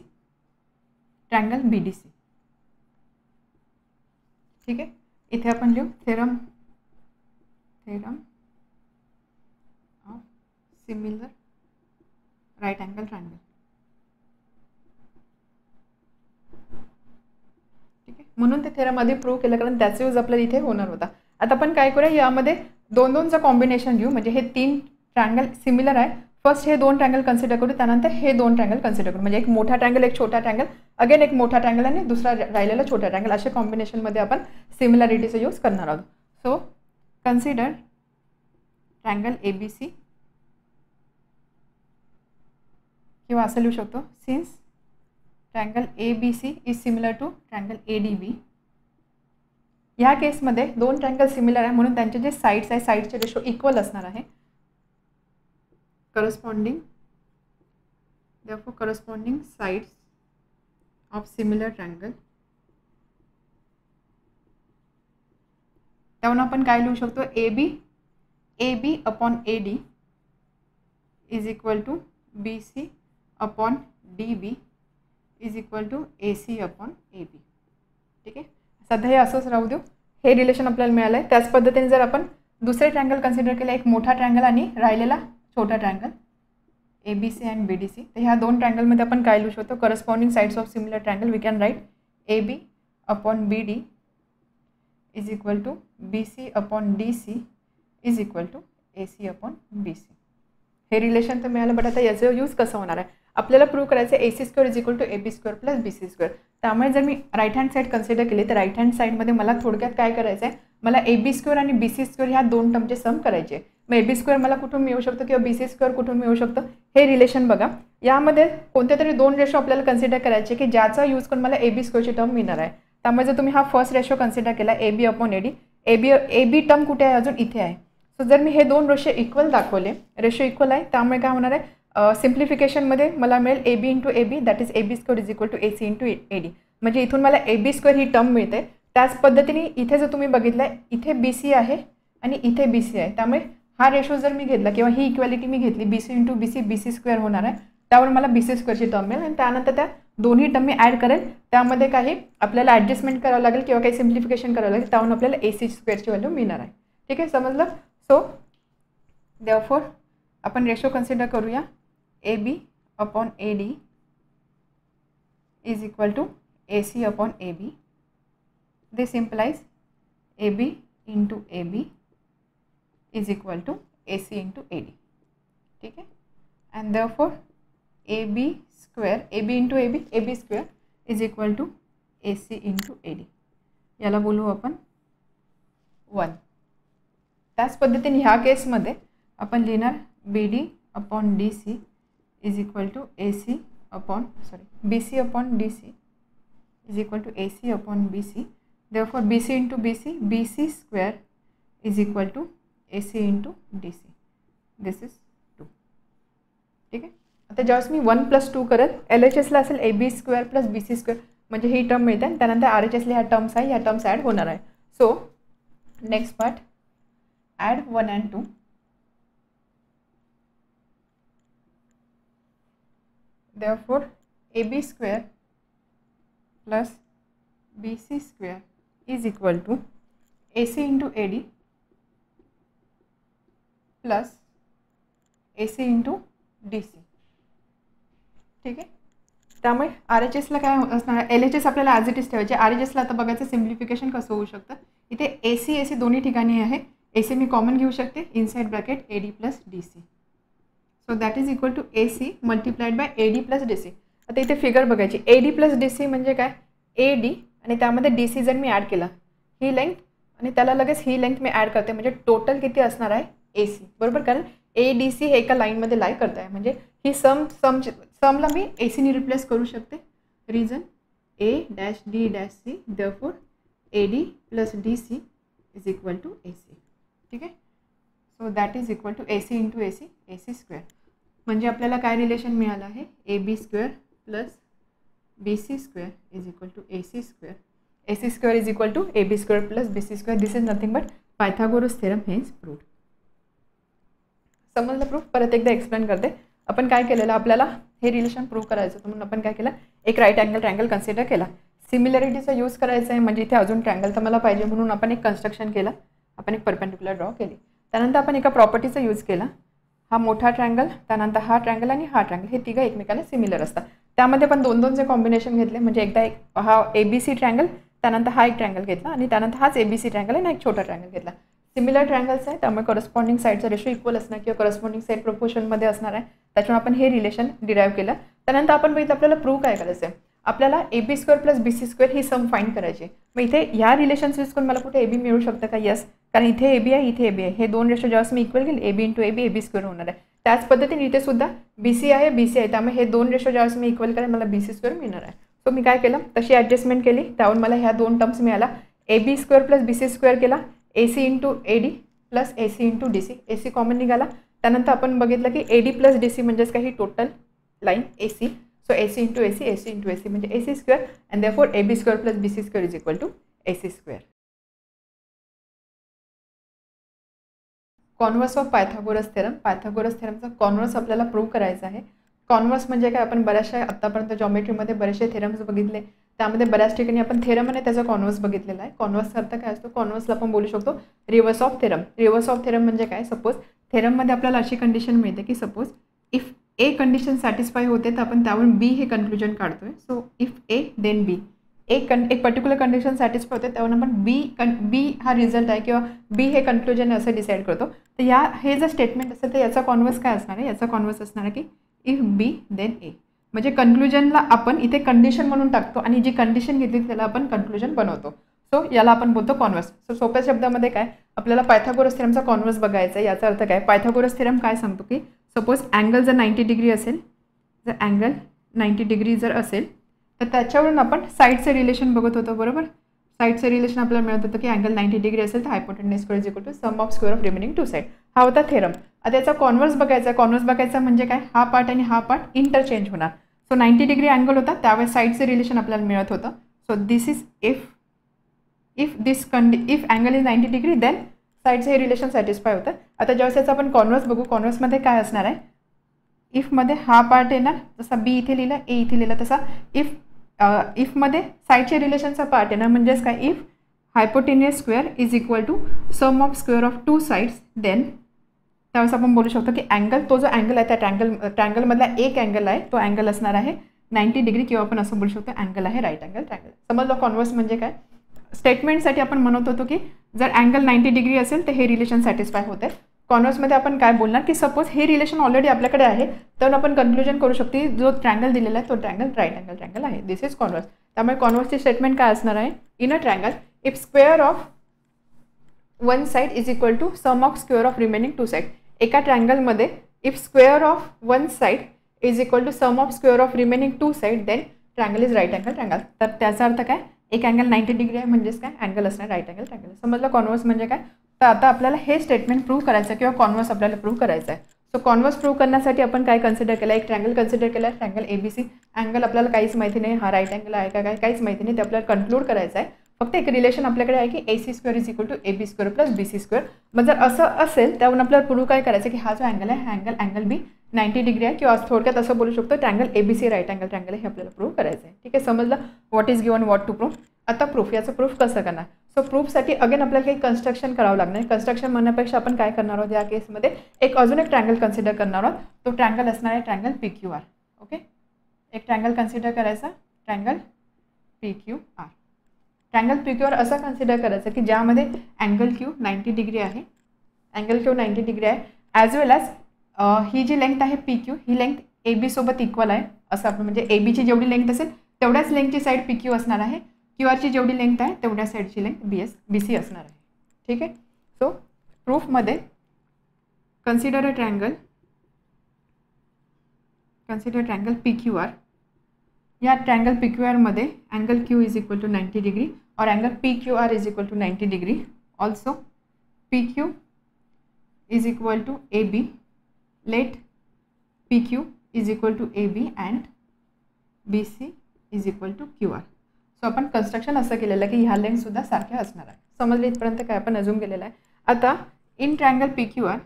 triangle BDC. ठीक आहे, इथे आपण लिहू theorem of similar right angle triangle. ठीक आहे, म्हणून ते थेरम आधी प्रूव्ह केलं, कारण त्याचा यूज आपल्याला इथे होणार होता. आता आपण काय करूया, यामध्ये दोन दोनचं कॉम्बिनेशन घेऊ, म्हणजे हे 3 ट्रायंगल सिमिलर आहे. फर्स्ट हे 2 ट्रायंगल कन्सिडर करू, त्यानंतर हे 2 ट्रायंगल कन्सिडर करू, म्हणजे एक मोठा ट्रायंगल एक छोटा ट्रायंगल, अगेन एक मोठा ट्रायंगल आणि दुसरा राहिलेला छोटा ट्रायंगल, अशा कॉम्बिनेशनमध्ये आपण सिमिलॅरिटीचा यूज करणार आहोत. सो कन्सिडर ट्रायंगल ABC, किंवा असं लिहू शकतो, since triangle ABC is similar to triangle ADB. ह्या केसमध्ये 2 ट्रायंगल सिमिलर आहे म्हणून त्यांचे जे साईड्स आहे साईडचे रेशो इक्वल असणार आहे. corresponding sides of similar triangle. त्यावरून आपण काय लिहू शकतो, AB upon AD is equal to BC upon DB is equal to AC upon AB. ठीक आहे, सध्या हे असंच राहू देऊ, हे रिलेशन आपल्याला मिळालं आहे. त्याच पद्धतीने जर आपण दुसरे ट्रायंगल कन्सिडर केलं, एक मोठा ट्रायंगल आणि राहिलेला छोटा ट्रायंगल ABC अँड BDC, तर ह्या 2 ट्रायंगलमध्ये आपण काय लिहू शकतो, corresponding sides of similar triangle. We can write AB upon BD is equal to BC upon DC is equal to AC upon BC. हे रिलेशन तर मिळालं, बट आता याचं यूज कसं होणार आहे, आपल्याला प्रूव्ह करायचं आहे AC² is equal to AB² plus BC². त्यामुळे जर मी राईट हँड साईड कन्सिडर केली तर राईट हँड साईडमध्ये मला थोडक्यात काय करायचं आहे, मला AB² आणि BC² ह्या 2 टर्मचे सम करायचे. मग AB² मला कुठून मिळू शकतो किंवा BC² कुठून मिळू शकतं, हे रिलेशन बघा. यामध्ये कोणते तरी 2 रेशो आपल्याला कन्सिडर करायचे की ज्याचा यूज करून मला AB² टर्म मिळणार आहे. त्यामुळे जर तुम्ही हा फर्स्ट रेशो कन्सिडर केला AB upon AD, AB term कुठे आहे, अजून इथे आहे. सो जर मी हे 2 रेशो इक्वल दाखवले, रेशो इक्वल आहे, त्यामुळे काय होणार आहे, सिम्प्लिफिकेशनमध्ये मला मिळेल AB into AB, that is AB² is equal to AC into AD. म्हणजे इथून मला AB² ही टर्म मिळते. त्याच पद्धतीने इथे जर तुम्ही बघितलं, इथे BC आहे आणि इथे BC आहे, त्यामुळे हा रेशो जर मी घेतला किंवा ही इक्वॅलिटी मी घेतली, BC इंटू BC, BC² होणार आहे, त्यावर मला BC² ची टर्म मिळेल. आणि त्यानंतर त्या दोन्ही टर्म मी ॲड करेल, त्यामध्ये काही आपल्याला ॲडजस्टमेंट करावं लागेल किंवा काही सिम्प्लिफिकेशन करावं लागेल, त्यावरून आपल्याला AC² ची व्हॅल्यू मिळणार आहे. ठीक आहे, समजलं. सो देअरफॉर आपण रेशो कन्सिडर करूया, AB upon AD is equal to AC upon AB. This implies AB into AB is equal to AC into AD. ठीक आहे, and therefore AB² into AB² is equal to AC into AD. याला बोलू आपण 1. त्याच पद्धतीने ह्या केसमध्ये आपण लिहिणार BD upon DC is equal to BC upon DC is equal to AC upon BC. Therefore BC into BC, BC² is equal to AC into DC. This is 2. ठीक आहे, आता ज्यावेळेस मी 1 + 2 करेल, LHSला असेल AB² प्लस BC², म्हणजे ही term मिळते आणि त्यानंतर RHSला ह्या टर्म्स आहे, ह्या टर्म्स ॲड होणार आहे. So next part, add 1 and 2. Therefore AB² plus BC² is equal to AC into AD plus AC into DC. ठीक आहे, त्यामुळे RHSला काय असणार, LHS आपल्याला ॲज इट इज ठेवायचे. RHSला आता बघायचं सिम्प्लिफिकेशन कसं होऊ शकतं. इथे AC दोन्ही ठिकाणी आहे, AC मी कॉमन घेऊ शकते, inside bracket AD plus DC. So that is equal to AC multiplied by AD plus DC. आता इथे फिगर बघायची, AD प्लस DC म्हणजे काय, AD आणि त्यामध्ये DC जर मी ॲड केला, ही लेंथ आणि त्याला लगेच ही लेंथ मी ॲड करते, म्हणजे टोटल किती असणार आहे AC, बरोबर. कारण ADC हे एका लाईनमध्ये लाय करत आहे, म्हणजे ही समला मी ए सीने रिप्लेस करू शकते. Reason A dash D dash C, therefore A D plus D C is equal to A C. ठीक आहे. So that is equal to A C into A C square. म्हणजे आपल्याला काय रिलेशन मिळालं आहे, A B square plus B C square is equal to A C square. A C square is equal to A B square plus B C square. This is nothing but Pythagoras theorem hedge proved. समजलं proof? परत एकदा explain करते. आपण काय केलेलं, आपल्याला हे relation prove करायचं होतं म्हणून आपण काय केलं, एक राईट अँगल ट्रँगल कन्सिडर केला. सिमिलरिटीचा यूज करायचा आहे म्हणजे इथे अजून ट्रँगल तर मला पाहिजे म्हणून आपण एक कन्स्ट्रक्शन केलं, आपण एक परपेंडिक्युलर ड्रॉ केली. त्यानंतर आपण एका प्रॉपर्टीचा यूज केला, हा मोठा ट्रँगल, त्यानंतर हा ट्रँगल आणि हा ट्रँगल, हे तिघं एकमेकांना सिमिलर असतात. त्यामध्ये पण दोन दोनचे कॉम्बिनेशन घेतले, म्हणजे एकदा एक हा ए बी सी ट्रँगल, त्यानंतर हा एक ट्रँगल घेतला आणि त्यानंतर हाच ए बी सी ट्रँगल आणि एक छोटा ट्रँगल घेतला. सिमिलर ट्रँगल्स आहे त्यामुळे करस्पॉन्डिंग साईडचा रेशो इक्वल असणार किंवा करस्पॉन्डिंग साईड प्रोपोर्शनमध्ये असणार आहे. त्याच्यामुळे आपण हे रिलेशन डिराईव्ह केलं. त्यानंतर आपण बघितलं आपल्याला प्रूव्ह काय करायचं आहे, आपल्याला A B square plus B C square ही सम फाईंड करायची. मग इथे ह्या रिलेशन्स यूज करून मला कुठे ए बी मिळू शकतं का? यस, कारण इथे ए बी आहे, इथे ए बी आहे. हे दोन रेशो जेव्हा मी इक्वल केले, A B into A B square होणार आहे. त्याच पद्धतीने इथे सुद्धा बी सी आहे, बी सी आहे, त्यामुळे हे दोन रेशो जेव्हा मी इक्वल करेल मला बी सी स्क्वेअर मिळणार आहे. सो मी काय केलं, तशी ॲडजस्टमेंट केली, त्यावरून मला ह्या दोन टर्म्स मिळाला. A B square plus B C square केला, A C into A D plus A C into D C. A C common निघाला. त्यानंतर आपण बघितलं की A D plus D C म्हणजेच काही total line A C. So A C into A C, A C into A C म्हणजे A C square and therefore A B square plus B C square is equal to A C square. Converse of Pythagoras theorem. Pythagoras थेरमचा converse आपल्याला prove करायचा आहे. Converse म्हणजे काय, आपण बऱ्याचशा आत्तापर्यंत जॉमेट्रीमध्ये बरेचसे थेरम्स बघितले, त्यामध्ये बऱ्याच ठिकाणी आपण थेरम आणि त्याचा कॉन्व्हर्स बघितलेला आहे. कॉन्व्हर्सचा अर्थ काय असतो, कॉन्व्हर्सला आपण बोलू शकतो reverse of theorem. Reverse of theorem म्हणजे काय, सपोज थेरममध्ये आपल्याला अशी कंडिशन मिळते की suppose if A condition satisfy होते तर आपण त्यावरून बी हे कन्क्लुजन काढतोय. सो इफ ए देन बी, एक पर्टिक्युलर कंडिशन सॅटिस्फाय होते त्यावरून आपण बी हा रिझल्ट आहे किंवा बी हे कन्क्लुजन असं डिसाईड करतो. तर हे जर स्टेटमेंट असेल तर याचा कॉन्व्हर्स काय असणार आहे, याचा कॉन्व्हर्स असणार आहे की इफ बी देन ए. म्हणजे कन्क्लुजनला आपण इथे कंडिशन म्हणून टाकतो आणि जी कंडिशन घेतली त्याला आपण कन्क्लुजन बनवतो. सो याला आपण बोलतो कॉन्व्हर्स. सो सोप्या शब्दामध्ये काय, आपल्याला पायथागोरस थेरमचा कॉन्व्हर्स बघायचा आहे. याचा अर्थ काय, पायथागोरस थेरम काय सांगतो की सपोज अँगल जर 90 डिग्री असेल, जर अँगल 90 डिग्री जर असेल तर त्याच्यावरून आपण साईडचं रिलेशन बघत होतो, बरोबर. साईडचं रिलेशन आपल्याला मिळत होतं की अँगल 90 डिग्री असेल तर hypotenuse square is equal to sum of square of remaining two side. हा होता थेरम. आता याचा कॉन्व्हर्स बघायचा. कॉन्व्हर्स बघायचा म्हणजे काय, हा पार्ट आणि हा पार्ट इंटरचेंज होणार. सो 90 डिग्री अँगल होता त्यावेळेस साईडचं रिलेशन आपल्याला मिळत होतं. So this is if angle is 90 degree then साईडचं हे रिलेशन सॅटिस्फाय होतं. आता ज्यावेळेस याचा आपण कॉन्व्हर्स बघू, कॉन्व्हर्समध्ये काय असणार आहे, इफमध्ये हा पार्ट येणार, जसा बी इथे लिहिला, ए इथे लिहिला, तसा इफमध्ये साईडच्या रिलेशनचा पार्ट येणार. म्हणजेच काय, if hypotenuse square is equal to sum of square of two sides then त्यावेळेस आपण बोलू शकतो की अँगल, तो जो अँगल आहे त्या ट्रँगलमधला एक अँगल आहे, तो अँगल असणार आहे 90 डिग्री किंवा आपण असं बोलू शकतो अँगल आहे राईट अँगल ट्रँगल. समजलं कॉन्व्हर्स म्हणजे काय. स्टेटमेंटसाठी आपण म्हणत होतो की जर अँगल 90 डिग्री असेल तर हे रिलेशन सॅटिस्फाय होते. कॉन्व्हर्समध्ये आपण काय बोलणार की सपोज हे रिलेशन ऑलरेडी आपल्याकडे आहे तर आपण कन्क्लुजन करू शकतो की जो ट्रँगल दिलेला आहे तो ट्रँगल राईट अँगल ट्रँगल आहे. This is converse. त्यामुळे कॉन्व्हर्सची स्टेटमेंट काय असणार आहे, in a triangle if square of one side is equal to sum of square of remaining two side. एका ट्रँगलमध्ये if square of one side is equal to sum of square of remaining two side then triangle is right angle triangle. तर त्याचा अर्थ काय, एक angle 90 degree आहे म्हणजेच काय, अँगल असणार राईट अँगल ट्रँगल. समजलं कॉन्व्हर्स म्हणजे काय. तर आता आपल्याला हे स्टेटमेंट प्रूव्ह करायचं किंवा कॉन्व्हर्स आपल्याला प्रूव्ह करायचं आहे. सो कॉन्व्हर्स प्रूव्ह करण्यासाठी आपण काय कन्सिडर केलं, एक ट्रँगल कन्सिडर केला आहे, ट्रँगल ABC. अँगल आपल्याला काहीच माहिती नाही, हा राईट अँगल आहे का काय काहीच माहिती नाही, ते आपल्याला कन्क्लूड करायचं आहे. फक्त एक रिलेशन आपल्याकडे आहे की AC square is equal to AB square plus BC square. मग जर असं असेल त्यावरून आपल्याला प्रूव्ह काय करायचं की हा जो अँगल आहे हा अँगल B 90 डिग्री आहे किंवा थोडक्यात असं बोलू शकतो triangle ABC right angle triangle हे आपल्याला प्रूव्ह करायचं आहे. ठीक आहे, समजलं what is given what to prove. आता प्रूफ, याचं प्रूफ कसं करणार. सो प्रूफसाठी अगेन आपल्याला काही कन्स्ट्रक्शन करावं लागणार. कन्स्ट्रक्शन म्हणण्यापेक्षा आपण काय करणार आहोत या केसमध्ये, एक अजून एक ट्रँगल कन्सिडर करणार आहोत. तो ट्रँगल असणार आहे ट्रँगल PQR. ओके, एक ट्रँगल कन्सिडर करायचा, ट्रँगल PQR. ट्रँगल PQR असा कन्सिडर करायचं की ज्यामध्ये अँगल Q 90 डिग्री आहे, अँगल Q 90 डिग्री आहे, ॲज वेल ॲज ही जी लेंथ आहे PQ ही लेंथ AB सोबत इक्वल आहे. असं आपण म्हणजे AB ची जेवढी लेंथ असेल तेवढ्याच लेंथची साईड PQ असणार आहे, QRची जेवढी लेंथ आहे तेवढ्या साईडची लेंथ BC असणार आहे. ठीक आहे. सो प्रूफमध्ये consider a triangle consider triangle PQR. या ट्रायंगल PQR मध्ये angle Q is equal to 90 degree और angle PQR is equal to 90 degree. Also PQ is equal to AB. Let PQ is equal to AB and BC is equal to QR. So आपण construction असं केलेलं आहे की ह्या length सुद्धा सारख्या असणार आहे. समजले इथपर्यंत काय आपण अजूम केलेलं आहे. आता इन ट्रायंगल PQR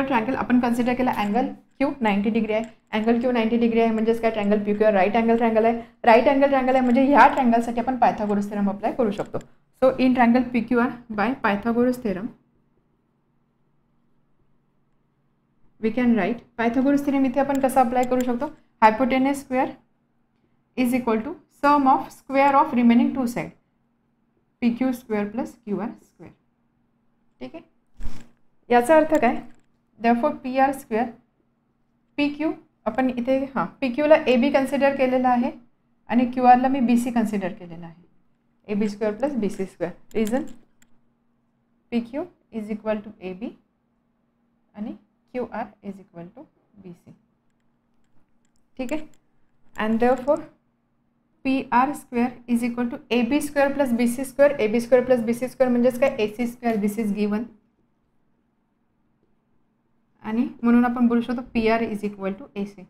ट्रायंगल आपण कन्सिडर केला अँगल Q 90 डिग्री आहे. अँगल Q 90 डिग्री आहे म्हणजेच काय triangle PQR right angle triangle आहे. राईट अँगल ट्रायंगल आहे म्हणजे ह्या ट्रायंगलसाठी आपण पायथागोरस थेरम अप्लाय करू शकतो. So in triangle PQR by Pythagoras theorem we can write Pythagoras theorem इथे आपण कसा अप्लाय करू शकतो. Hypotenuse square is equal to sum of square of remaining two side PQ square plus QR square. ठीक आहे. याचा अर्थ काय. देअरफॉर PR स्क्वेअर PQ आपण इथे PQला AB कन्सिडर केलेला आहे आणि QRला मी BC कन्सिडर केलेला आहे. AB square plus BC square. Reason PQ is equal to AB आणि QR is equal to BC. ठीक आहे. And therefore PR square is equal to AB square plus BC square. AB square plus BC square म्हणजेच काय AC square. This is given आणि म्हणून आपण बोलू शकतो PR is equal to AC.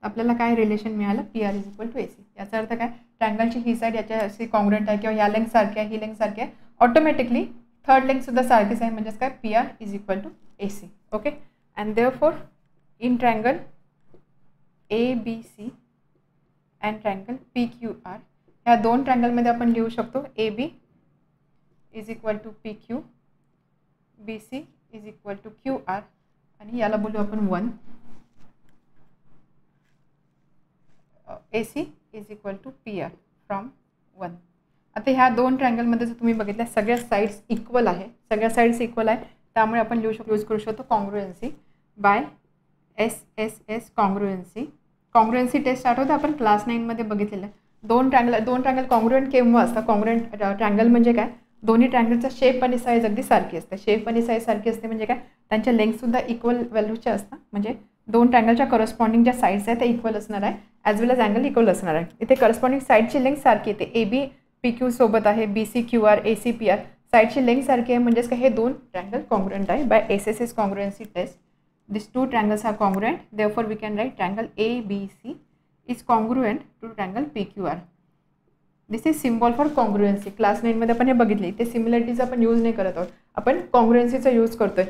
आपल्याला काय रिलेशन मिळालं PR is equal to AC. याचा अर्थ काय ट्रायंगलची ही साईड याच्याशी कॉन्ग्रुएंट आहे किंवा या लेंथ सारखी आहे ही लेंथ सारखी आहे. ऑटोमॅटिकली थर्ड लेंथ सुद्धा सारखीच आहे म्हणजेच काय PR is equal to AC. Okay. And therefore in triangle ABC and triangle PQR ह्या दोन ट्रायंगलमध्ये आपण लिहू शकतो AB is equal to PQ, BC is equal to QR आणि याला बोलू आपण 1. AC is equal to PR from 1. आता ह्या दोन ट्रायंगलमध्ये जर तुम्ही बघितल्या सगळ्या साईड्स इक्वल आहे. त्यामुळे आपण यूज करू शकतो कॉन्ग्रुएन्सी बाय SSS कॉन्ग्रुएन्सी. कॉन्ग्रुएन्सी टेस्ट आठवतं आपण क्लास 9 मध्ये बघितलेलं. दोन ट्रायंगल कॉन्ग्रुएंट केव्हा असतात. कॉन्ग्रुएंट ट्रायंगल म्हणजे काय दोन्ही ट्रायंगलचा शेप आणि साईज अगदी सारखी असते. शेप आणि साईज सारखी असते म्हणजे काय त्यांच्या लेंथसुद्धा इक्वल व्हॅल्यूच्या असतात. म्हणजे दोन ट्रायंगलच्या करस्पॉन्डिंग ज्या साईड्स आहेत त्या इक्वल असणार आहे ॲज वेल एज अँगल इक्वल असणार आहे. इथे करस्पॉन्डिंग साईडची लेंथ सारखी येते. AB PQ सोबत आहे. BC QR AC PR साईडची लेंथ सारखी आहे म्हणजेच काय हे दोन ट्रायंगल कॉन्ग्रुएंट आहे by SSS congruency test. These two triangles are congruent. Therefore, we can write triangle ABC is congruent to triangle PQR. This is symbol for congruency. Class 9 मध्ये आपण हे बघितले. इथे सिमिलरिटीज आपण यूज नाही करत आहोत. आपण कॉन्ग्रुएन्सीचा यूज करतोय.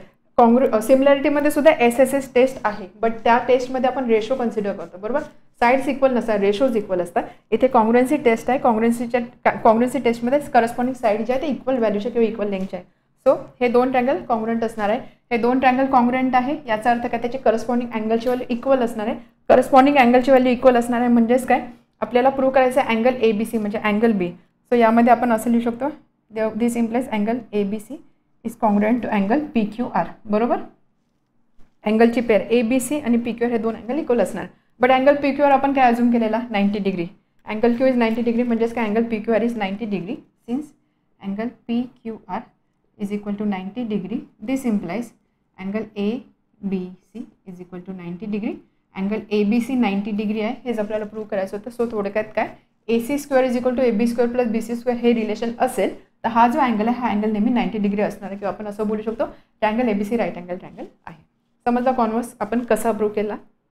सिमिलरिटीमध्ये सुद्धा SSS टेस्ट आहे बट त्या टेस्टमध्ये आपण रेशो कन्सिडर करतो. बरोबर. साईड्स इक्वल नसतात रेशोज इक्वल असतात. इथे कॉन्ग्रुएन्सी टेस्ट आहे. कॉन्ग्रुएन्सी टेस्टमध्ये करस्पॉन्डिंग साईड जे आहे ते इक्वल व्हॅल्यूचे किंवा इक्वल लेंथचे आहे. सो हे दोन ट्रायंगल कॉन्ग्रुएंट असणार आहे. हे दोन ट्रायंगल कॉन्ग्रुएंट आहे याचा अर्थ काय त्याची करस्पॉन्डिंग अँगलची व्हॅल्यू इक्वल असणार आहे. करस्पॉन्डिंग अँगलची व्हॅल्यू इक्वल असणार आहे म्हणजेच काय आपल्याला प्रूव्ह करायचं आहे अँगल ABC म्हणजे अँगल B. सो यामध्ये आपण असं लिहू शकतो this implies angle ABC is congruent to angle PQR. बरोबर. अँगलची पेअर ABC आणि PQR हे दोन अँगल इक्वल असणार. बट अँगल PQR आपण काय अजूम केलेला 90 degree. Angle Q is 90 degree म्हणजेच काय angle PQR is 90 degree. Since angle PQR is equal to 90 degree. This implies angle ABC is equal to 90 degree. Angle ABC 90 degree आहे हेच आपल्याला prove करायचं होतं. सो थोडक्यात काय AC square is equal to AB square plus BC square हे relation असेल तर हा जो अँगल आहे हा अँगल नेहमी 90 डिग्री असणार आहे किंवा आपण असं बोलू शकतो triangle ABC right angle triangle आहे. समजला कॉन्व्हर्स आपण कसा प्रूव्ह केला.